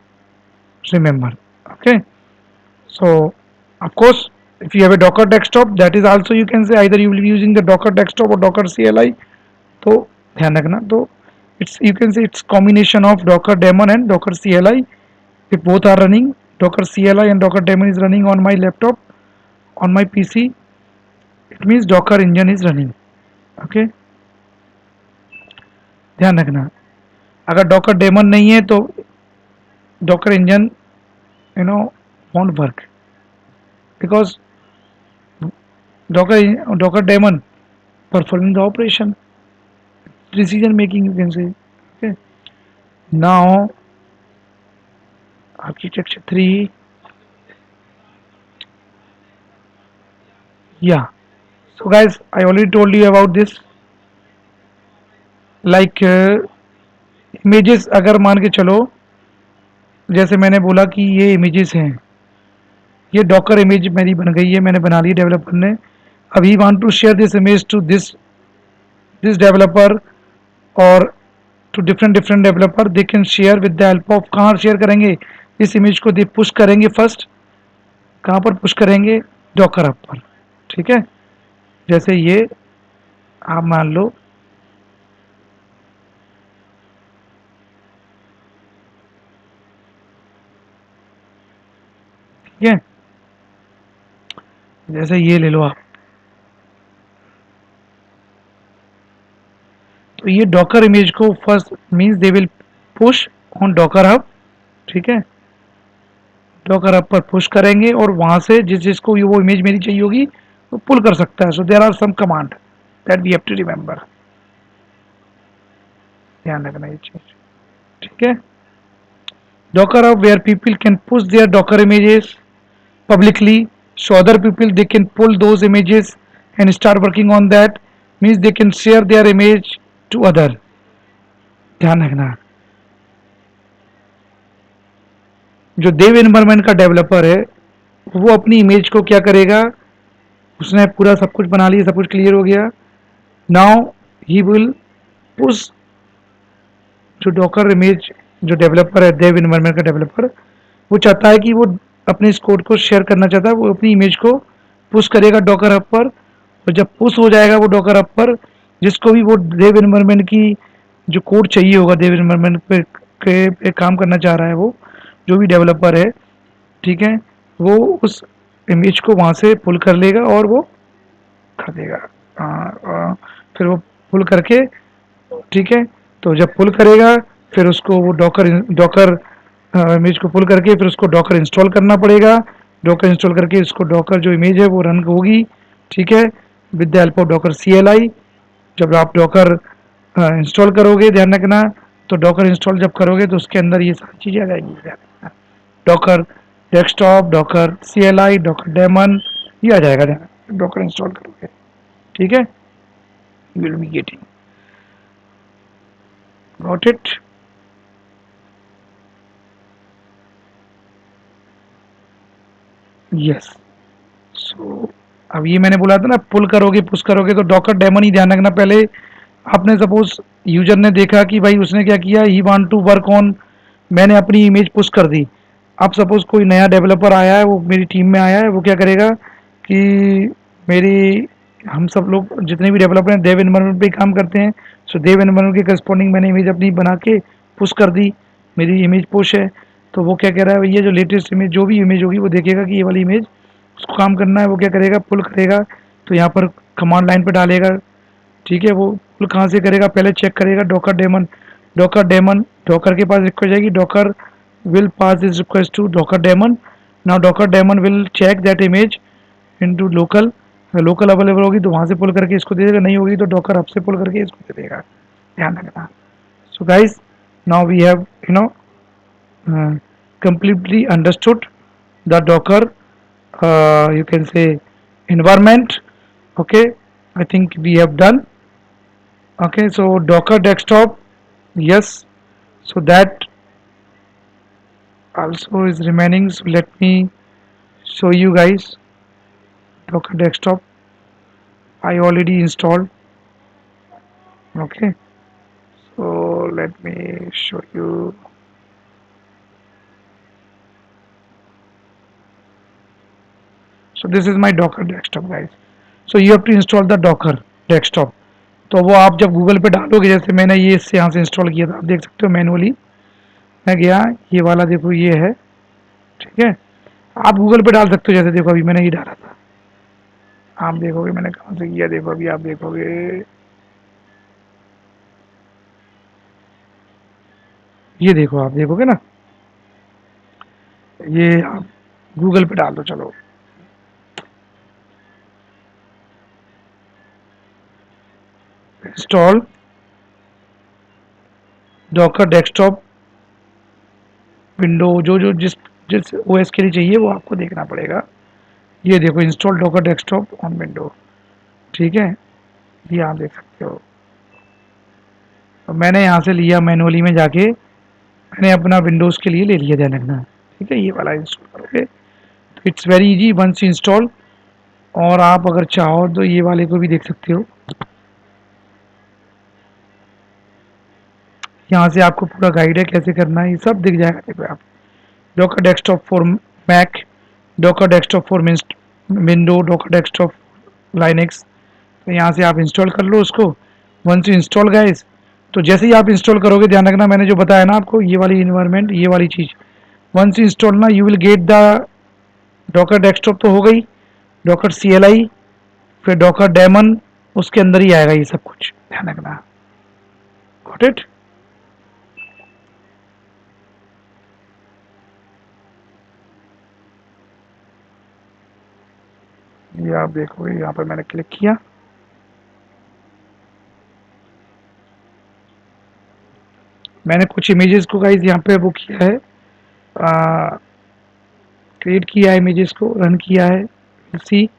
remember. Okay, so of course if you have a Docker desktop, that is also, you can say either you will be using the Docker desktop or Docker CLI. तो ध्यान रखना, तो it's, you can say it's combination of Docker daemon and Docker CLI. If both are running, Docker CLI and Docker daemon is running on my laptop, on my PC, it means Docker engine is running. Okay, ध्यान रखना, अगर Docker daemon नहीं है तो Docker engine, you know, won't work, because Docker daemon performing the operation, decision making, you can say. Okay, now architecture 3. Yeah, so guys, I already told you about this. Like images, अगर मान के चलो, जैसे मैंने बोला कि ये images हैं, ये डॉकर इमेज मेरी बन गई है, मैंने बना ली डेवलपर ने. अभी want to share this image to this this developer और to different developer, they can share with the help of, कहाँ शेयर करेंगे इस इमेज को, दे पुश करेंगे फर्स्ट, कहाँ पर पुश करेंगे, डॉकर हब पर. ठीक है, जैसे ये आप मान लो, ठीक है, जैसे ये ले लो आप, तो ये डॉकर इमेज को first means they will push on Docker hub. ठीक है, डॉकर हब पर पुश करेंगे और वहां से जिसको वो इमेज मेरी चाहिए होगी वो पुल कर सकता है. So there are some command that we have to remember, ध्यान रखना ये चीज. ठीक है. Docker Hub where people can push their Docker images publicly, so other people they can pull those images and start working on that. Means they can share their image to other. ध्यान रखना. जो देव environment का developer है वो अपनी image को क्या करेगा, उसने पूरा सब कुछ बना लिया, सब कुछ क्लियर हो गया. Now he will push. जो डॉकर इमेज जो डेवलपर है, देव इन्वायरमेंट का डेवलपर, वो चाहता है कि वो अपने इस कोड को शेयर करना चाहता है, वो अपनी इमेज को पुश करेगा डॉकर हब पर. और जब पुश हो जाएगा वो डॉकर हब पर, जिसको भी वो देव इन्वायरमेंट की जो कोड चाहिए होगा, देव इन्वायरमेंट पे काम करना चाह रहा है वो जो भी डेवलपर है, ठीक है, वो उस इमेज को वहाँ से पुल कर लेगा और वो कर देगा. फिर वो पुल करके, ठीक है, तो जब पुल करेगा फिर उसको वो डॉकर डॉकर इमेज को पुल करके फिर उसको डॉकर इंस्टॉल करना पड़ेगा. डॉकर इंस्टॉल करके इसको डॉकर जो इमेज है वो रन होगी. ठीक है, with the help of Docker CLI. जब आप डॉकर इंस्टॉल करोगे, ध्यान रखना, तो डॉकर इंस्टॉल जब करोगे तो उसके अंदर ये सारी चीज़ें आ जाएंगी. Docker desktop, Docker CLI, Docker daemon, ये आ जाएगा डॉकर इंस्टॉल करोगे. ठीक है, you will be getting. Got it. Yes. So अब ये मैंने बोला था ना, पुल करोगे पुश करोगे तो डॉकर डेमन ही ध्यान रखना. पहले आपने सपोज यूजर ने देखा कि भाई उसने क्या किया, he want to work on, मैंने अपनी इमेज पुश कर दी. अब सपोज कोई नया डेवलपर आया है, वो मेरी टीम में आया है, वो क्या करेगा कि मेरी हम सब लोग जितने भी डेवलपर हैं देव एनवायरनमेंट पे ही काम करते हैं. सो देव एनवायरनमेंट के करस्पॉन्डिंग मैंने इमेज अपनी बना के पुश कर दी, मेरी इमेज पुश है. तो वो क्या कह रहा है, ये जो लेटेस्ट इमेज जो भी इमेज होगी वो देखेगा कि ये वाली इमेज उसको काम करना है, वो क्या करेगा, पुल करेगा. तो यहाँ पर कमांड लाइन पे डालेगा. ठीक है, वो पुल कहाँ से करेगा, पहले चेक करेगा docker daemon. Docker daemon, docker के पास रिक्वेस्ट जाएगी, docker will pass this request to docker daemon. Now docker daemon will check that image into local. Local available होगी तो वहाँ से पुल करके इसको दे देगा, नहीं होगी तो डॉकर हब से पुल करके इसको दे देगा. ध्यान रखना. So guys, now we have completely understood the docker, you can say, environment. Okay, I think we have done. Okay, so docker desktop, yes, so that also is remaining. So let me show you guys. Docker desktop I already installed. Okay, so let me show you. So this is my Docker desktop, guys. So you have to install the Docker desktop. तो वो आप जब Google पे डालोगे, जैसे मैंने ये इससे यहाँ से इंस्टॉल किया था, आप देख सकते हो मैनुअली मैं गया, ये वाला देखो ये है. ठीक है, आप गूगल पे डाल सकते हो, जैसे देखो अभी मैंने ये डाला था, आप देखोगे मैंने कहाँ से किया, देखो अभी आप देखोगे, ये देखो आप देखोगे ना, ये आप गूगल पे डाल दो. चलो, इंस्टॉल डॉकर डेस्कटॉप विंडो, जो जो जिस जिस ओएस के लिए चाहिए वो आपको देखना पड़ेगा. ये देखो, install Docker desktop on window. ठीक है, ये आप देख सकते हो. तो मैंने यहाँ से लिया मैनुअली में जाके, मैंने अपना विंडोज़ के लिए ले लिया, ध्यान रखना. ठीक है, ये वाला इंस्टॉल करोगे तो it's very easy once install. और आप अगर चाहो तो ये वाले को भी देख सकते हो, यहाँ से आपको पूरा गाइड है कैसे करना है, ये सब दिख जाएगा. देखो आप, docker desktop for Mac, docker desktop for window, docker desktop Linux. तो यहाँ से आप इंस्टॉल कर लो उसको. वंस यू इंस्टॉल गाइस, तो जैसे ही आप इंस्टॉल करोगे, ध्यान रखना मैंने जो बताया ना आपको, ये वाली इन्वायरमेंट, ये वाली चीज़, वंस यू इंस्टॉल ना, you will get the Docker desktop तो हो गई, डॉकर CLI, फिर डॉकर डेमन, उसके अंदर ही आएगा ये सब कुछ, ध्यान रखना. Got it. ये आप देखोगे, यहाँ पर मैंने क्लिक किया, मैंने कुछ इमेजेस को गाइस यहाँ पे वो किया है, क्रिएट किया है, इमेजेस को रन किया है। See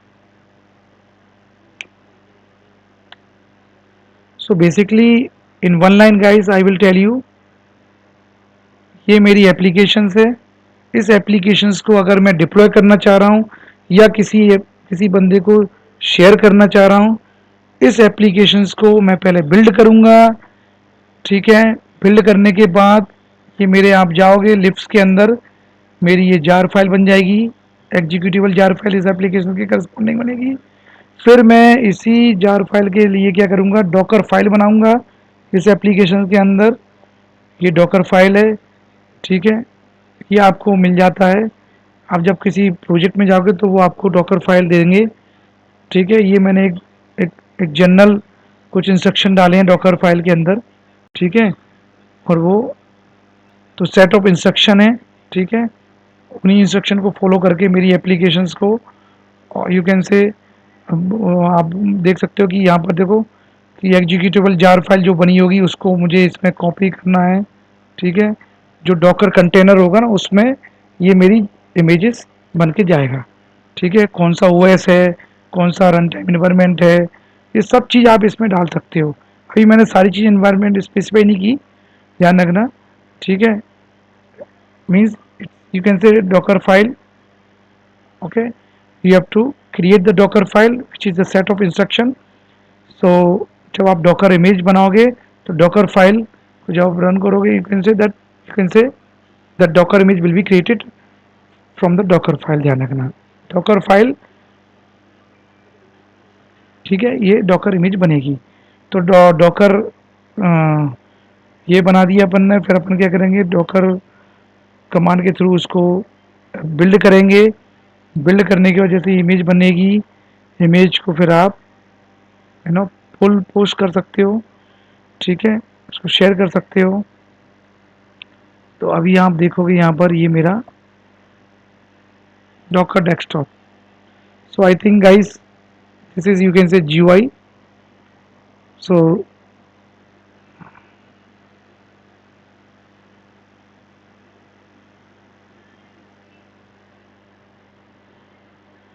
so basically in one line guys I will tell you, ये मेरी एप्लीकेशंस है। इस एप्लीकेशंस को अगर मैं डिप्लॉय करना चाह रहा हूँ या किसी बंदे को शेयर करना चाह रहा हूँ, इस एप्लीकेशंस को मैं पहले बिल्ड करूँगा। ठीक है, बिल्ड करने के बाद ये मेरे, आप जाओगे लिप्स के अंदर, मेरी ये जार फाइल बन जाएगी, एग्जीक्यूटिबल जार फाइल इस एप्लीकेशन के करस्पॉन्डिंग बनेगी। फिर मैं इसी जार फाइल के लिए क्या करूँगा, डॉकर फाइल बनाऊँगा इस एप्लीकेशन के अंदर। ये डॉकर फाइल है, ठीक है, ये आपको मिल जाता है। आप जब किसी प्रोजेक्ट में जाओगे तो वो आपको डॉकर फाइल देंगे। ठीक है, ये मैंने एक, एक जनरल कुछ इंस्ट्रक्शन डाले हैं डॉकर फाइल के अंदर। ठीक है, और वो तो सेट ऑफ इंस्ट्रक्शन है। ठीक है, उन्हीं इंस्ट्रक्शन को फॉलो करके मेरी एप्लीकेशंस को, और यू कैन से, आप देख सकते हो कि यहाँ पर देखो कि एग्जीक्यूटेबल जार फाइल जो बनी होगी उसको मुझे इसमें कॉपी करना है। ठीक है, जो डॉकर कंटेनर होगा ना उसमें ये मेरी इमेजेस बन के जाएगा। ठीक है, कौन सा ओएस है, कौन सा रन टाइम इन्वायरमेंट है, ये सब चीज़ आप इसमें डाल सकते हो। अभी मैंने सारी चीज़ इन्वायरमेंट स्पेसिफाई नहीं की, ध्यान रखना। ठीक है, means you can say docker file. Okay, you have to create the docker file which is a set of instruction. So जब आप docker image बनाओगे तो docker file को जब आप रन करोगे, you can say that docker image will be created from the docker file। ध्यान रखना docker file, ठीक है, ये docker image बनेगी। तो docker ये बना दिया अपन ने, फिर अपन क्या करेंगे, docker कमांड के थ्रू उसको बिल्ड करेंगे। बिल्ड करने की वजह से इमेज बनेगी। इमेज को फिर आप पुल पोस्ट कर सकते हो। ठीक है, उसको शेयर कर सकते हो। तो अभी आप देखोगे यहाँ पर ये मेरा Docker desktop. So I think guys this is, you can से, GUI। सो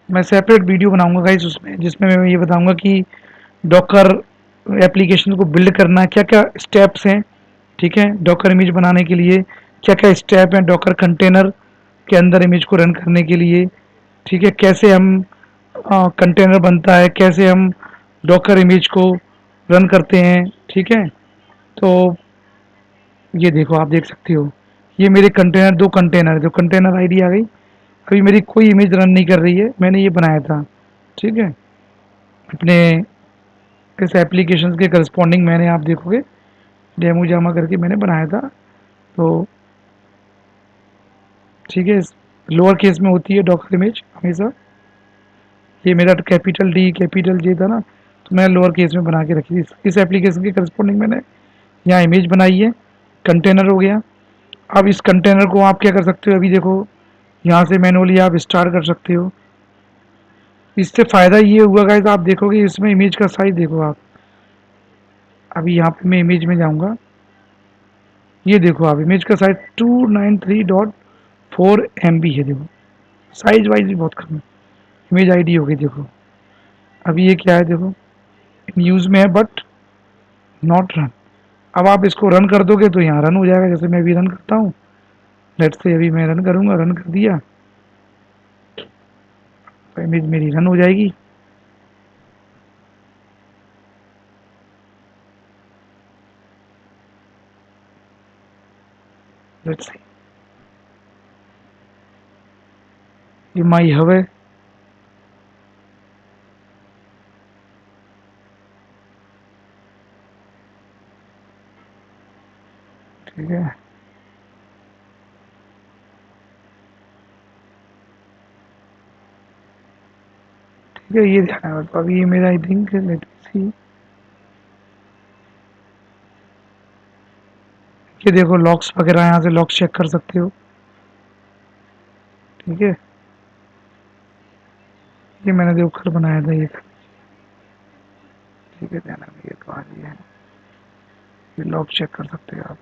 मैं सेपरेट वीडियो बनाऊंगा गाइस उसमें, जिसमें मैं ये बताऊंगा कि डॉकर एप्लीकेशन को बिल्ड करना क्या क्या स्टेप्स हैं। ठीक है, डॉकर इमेज बनाने के लिए क्या क्या स्टेप हैं, डॉकर कंटेनर के अंदर इमेज को रन करने के लिए। ठीक है, कैसे हम कंटेनर बनता है, कैसे हम डॉकर इमेज को रन करते हैं। ठीक है, तो ये देखो, आप देख सकते हो ये मेरे कंटेनर, दो कंटेनर, जो कंटेनर आईडी आ गई। अभी मेरी कोई इमेज रन नहीं कर रही है, मैंने ये बनाया था। ठीक है, अपने इस एप्लीकेशन के करस्पॉन्डिंग मैंने, आप देखोगे डेमो जामा करके मैंने बनाया था। तो ठीक है, लोअर केस में होती है डॉकर इमेज हमेशा। ये मेरा कैपिटल डी कैपिटल जे था ना, तो मैंने लोअर केस में बना के रखी थी। इस एप्लीकेशन के करस्पॉन्डिंग मैंने यहाँ इमेज बनाई है, कंटेनर हो गया। अब इस कंटेनर को आप क्या कर सकते हो, अभी देखो यहाँ से मैनुअली आप स्टार्ट कर सकते हो। इससे फ़ायदा ये हुआ गाइस, आप देखोगे इसमें इमेज का साइज देखो आप। अभी यहाँ पे मैं इमेज में जाऊँगा, ये देखो आप इमेज का साइज 293.4 MB है। देखो साइज वाइज भी बहुत कम है। इमेज आईडी हो गई देखो। अभी ये क्या है देखो, यूज़ में है बट नॉट रन। अब आप इसको रन कर दोगे तो यहाँ रन हो जाएगा, जैसे मैं अभी रन करता हूँ। लेट्स से अभी मैं रन करूँगा, रन कर दिया तो इमेज मेरी रन हो जाएगी। लेट्स सी, ये माई हब है। ठीक है, ठीक है, ये ध्यान है। तो अभी ये मेरा, आई थिंक, लेट सी, ये देखो लॉक्स वगैरह, यहाँ से लॉक्स चेक कर सकते हो। ठीक है, ये मैंने देखो कल बनाया था ये। ठीक है, ध्यान है, ये तो आ गया है, ये लॉक चेक कर सकते हो आप।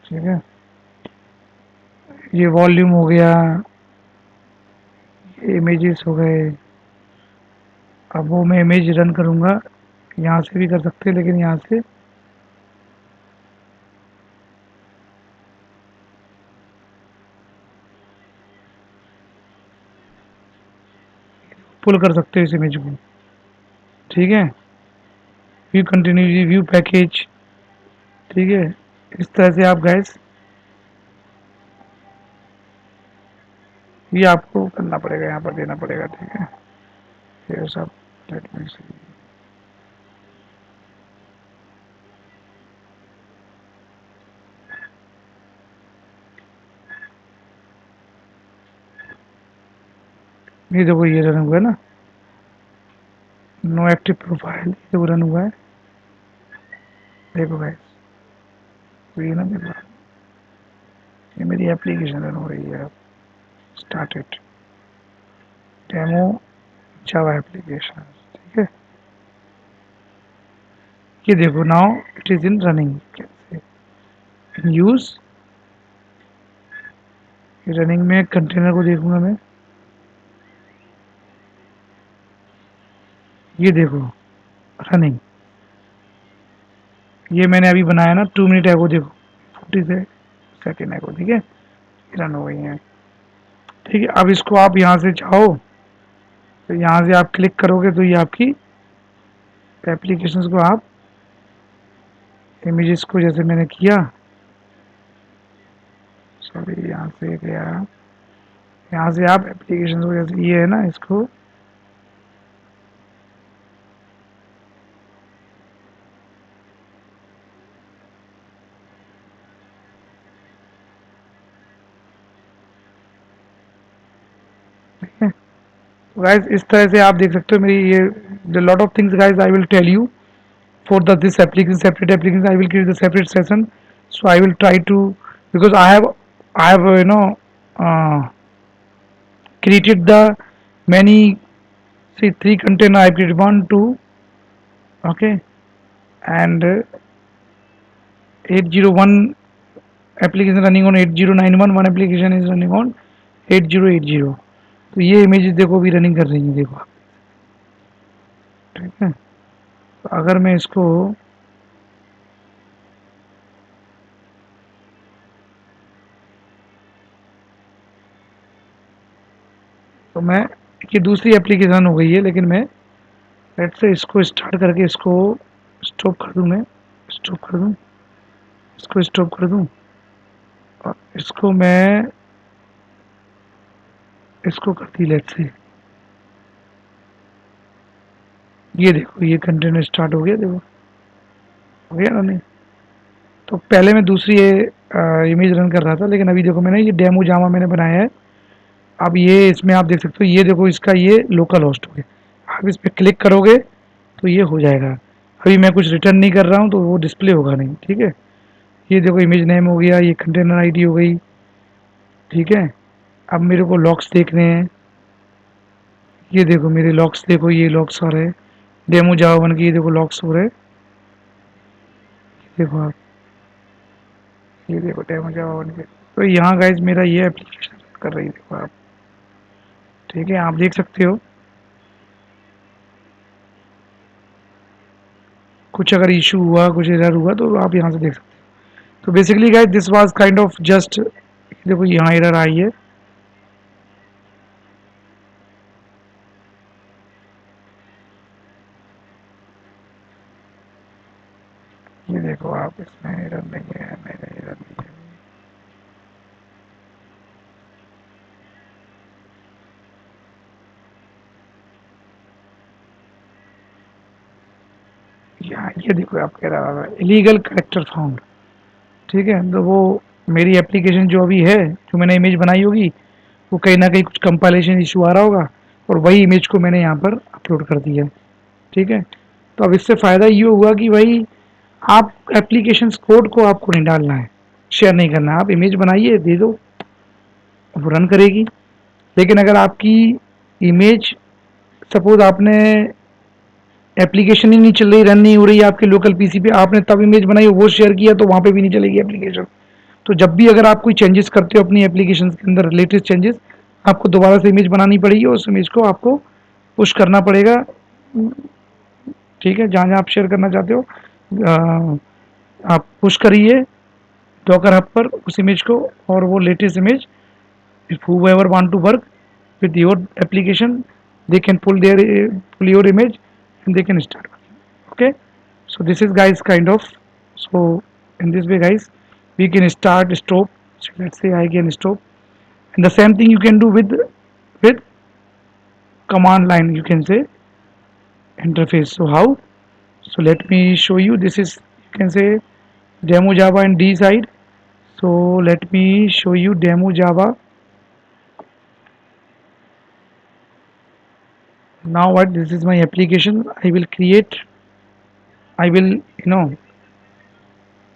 ठीक है, ये वॉल्यूम हो गया, ये इमेजेस हो गए। अब वो मैं इमेज रन करूँगा, यहाँ से भी कर सकते हैं, लेकिन यहाँ से पुल कर सकते हो इस इमेज को। ठीक है, व्यू कंटिन्यू, व्यू पैकेज। ठीक है, इस तरह से आप गैस, ये आपको करना पड़ेगा, यहाँ पर देना पड़ेगा। ठीक है, ये सब लेट मी सी। ये देखो ये रन हुआ है ना, नो एक्टिव प्रोफाइल, ये रन हुआ है। देखो गैस, तो ये ना मेरा, ये मेरी एप्लीकेशन रन हो रही है। Started demo Java application. ठीक है, ये देखो now it is in running. In use, running में कंटेनर को देखूंगा मैं। ये देखो रनिंग, ये मैंने अभी बनाया ना 2 मिनट एगो, देखो 40 सेकेंड एगो। ठीक है, रन हो गई है। ठीक है, अब इसको आप यहाँ से चाहो तो यहाँ से आप क्लिक करोगे तो ये आपकी एप्लीकेशंस को आप इमेजेस को, जैसे मैंने किया, सॉरी यहाँ से गया, यहाँ से आप एप्लीकेशंस को, जैसे ये है ना, इसको गाइस इस तरह से आप देख सकते हो मेरी ये the lot of things guys I will tell you for the this application, separate applications. I will create the separate session, so I will try to, because I have uh, created the many, see, 3 container. I created 1 2, okay, and 801 application running on 8091, one application is running on 8080। तो ये images देखो भी running कर रही है, देखो आप। ठीक है, तो अगर मैं इसको, तो मैं, ये दूसरी एप्लीकेशन हो गई है, लेकिन मैं लेट से इसको स्टार्ट करके इसको स्टॉप कर दूं, मैं स्टॉप कर दूं, इसको स्टॉप कर दूं, और इसको मैं, इसको कर दी लेट से। ये देखो ये कंटेनर स्टार्ट हो गया, देखो हो गया ना, नहीं? तो पहले मैं दूसरी इमेज रन कर रहा था, लेकिन अभी देखो मैंने ये डेमो जावा मैंने बनाया है। अब ये इसमें आप देख सकते हो, ये देखो इसका ये लोकल होस्ट हो गया। आप इस पर क्लिक करोगे तो ये हो जाएगा। अभी मैं कुछ रिटर्न नहीं कर रहा हूँ तो वो डिस्प्ले होगा नहीं। ठीक है, ये देखो इमेज नेम हो गया, ये कंटेनर आईडी हो गई। ठीक है, अब मेरे को लॉक्स देखने हैं। ये देखो मेरे लॉक्स, देखो ये लॉक्स आ रहे हैं, डेमो जावा 1 के, ये देखो लॉक्स हो रहे हैं। देखो आप, ये देखो डेमो जावा 1 के। तो यहाँ गाइज मेरा ये एप्लीकेशन कर रही है, देखो आप। ठीक है, आप देख सकते हो, कुछ अगर इशू हुआ, कुछ एरर हुआ तो आप यहाँ से देख सकते हो। तो basically guys this was kind of just, देखो यहाँ एरर आई है। ये देखो आप, इसमें एरर नहीं है, मेरे एरर नहीं है। यहाँ ये देखो आप, कह रहा है इलीगल करेक्टर फाउंड। ठीक है, तो वो मेरी एप्लीकेशन जो अभी है, जो मैंने इमेज बनाई होगी, वो कहीं ना कहीं कुछ कंपाइलेशन इशू आ रहा होगा, और वही इमेज को मैंने यहाँ पर अपलोड कर दिया। ठीक है, तो अब इससे फ़ायदा ये हुआ कि भाई आप एप्लीकेशन कोड को आपको नहीं डालना है, शेयर नहीं करना है, आप इमेज बनाइए दे दो, वो रन करेगी। लेकिन अगर आपकी इमेज, सपोज आपने एप्लीकेशन ही नहीं चल रही, रन नहीं हो रही है आपके लोकल पीसी पे, आपने तब इमेज बनाई वो शेयर किया, तो वहाँ पे भी नहीं चलेगी एप्लीकेशन। तो जब भी अगर आप कोई चेंजेस करते हो अपनी एप्लीकेशन के अंदर, लेटेस्ट चेंजेस, आपको दोबारा से इमेज बनानी पड़ेगी और उस इमेज को आपको पुश करना पड़ेगा। ठीक है, जहाँ जहाँ आप शेयर करना चाहते हो आप पुश करिए डॉकर हब पर उस इमेज को, और वो latest image, if whoever want to work with your application, they can pull your image and they can start working. Okay, so this is guys kind of, so in this way guys we can start stop. So let's say I can stop, and the same thing you can do with command line, you can say interface. So how? So let me show you. This is, you can say, demo java and D side. So let me show you demo java. Now what, this is my application. I will create, I will,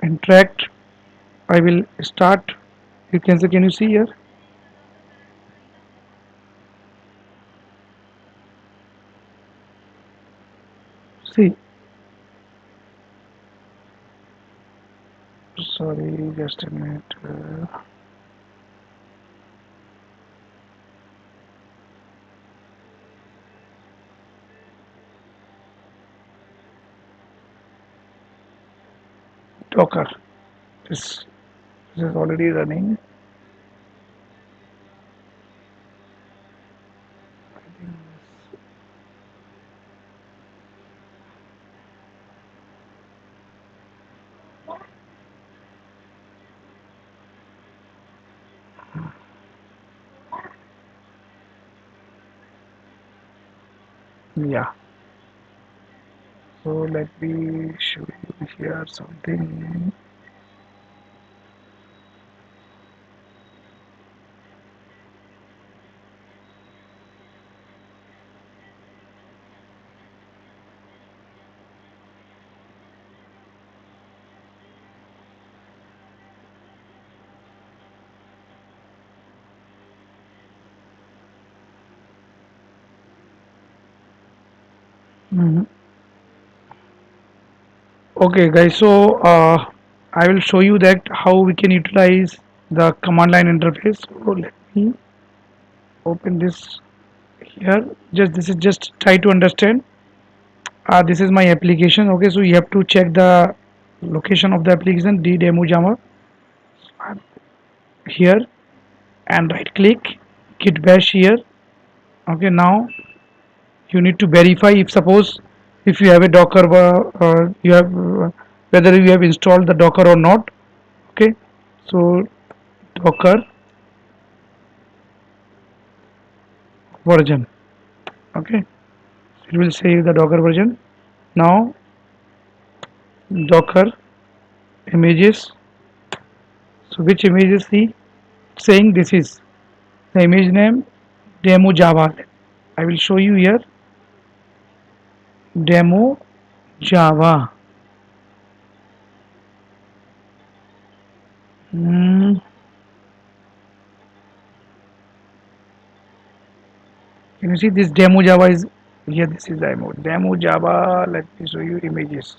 interact, I will start. You can say, can you see here? See, sorry, just a minute. Docker, this is already running. Yeah, so let me show you here something. Mhm. Okay guys, so I will show you that how we can utilize the command line interface. So let me open this here. Just, this is just try to understand. This is my application. Okay, so you have to check the location of the application, D demo java here, and right click, git bash here. Okay, now you need to verify, if suppose if you have a docker, you have whether you have installed the docker or not. Okay, so docker version. Okay, it will say the docker version. Now docker images. So which image is he saying? This is the image name, demo java. I will show you here, demo java. Hmm, can you see this demo java is here? This is demo java. Let me show you images.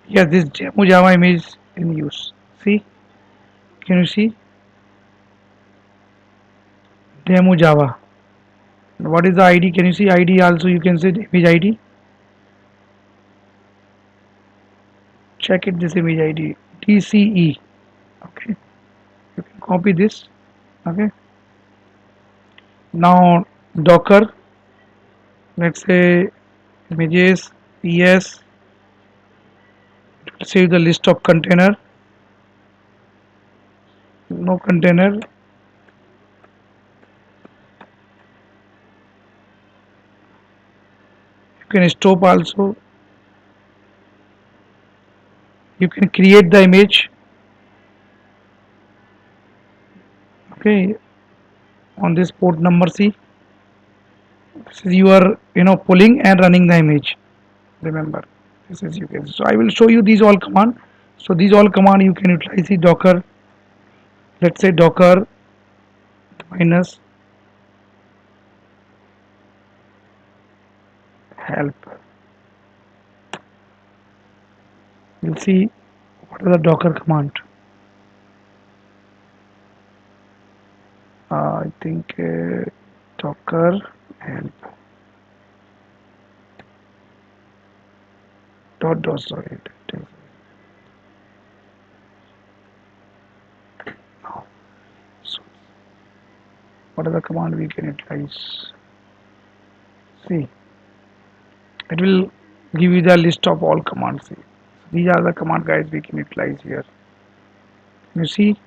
Yes, this demo java image in use. See, can you see demo java? What is the ID? Can you see ID also? You can see image ID. Check it. This image ID TCE. Okay, you can copy this. Okay. Now Docker. Let's say images PS. Save the list of container. No container. You can stop also. You can create the image. Okay, on this port number C. This is you are, pulling and running the image. Remember, this is, you can. So I will show you these all command. So these all command you can utilize the docker. Let's say docker minus help. You'll see what are the docker command. I think Docker help dot sorry. Now, so what are the command we can utilize? See, it will give you the list of all commands. See, these are the command guys we can utilize here. You see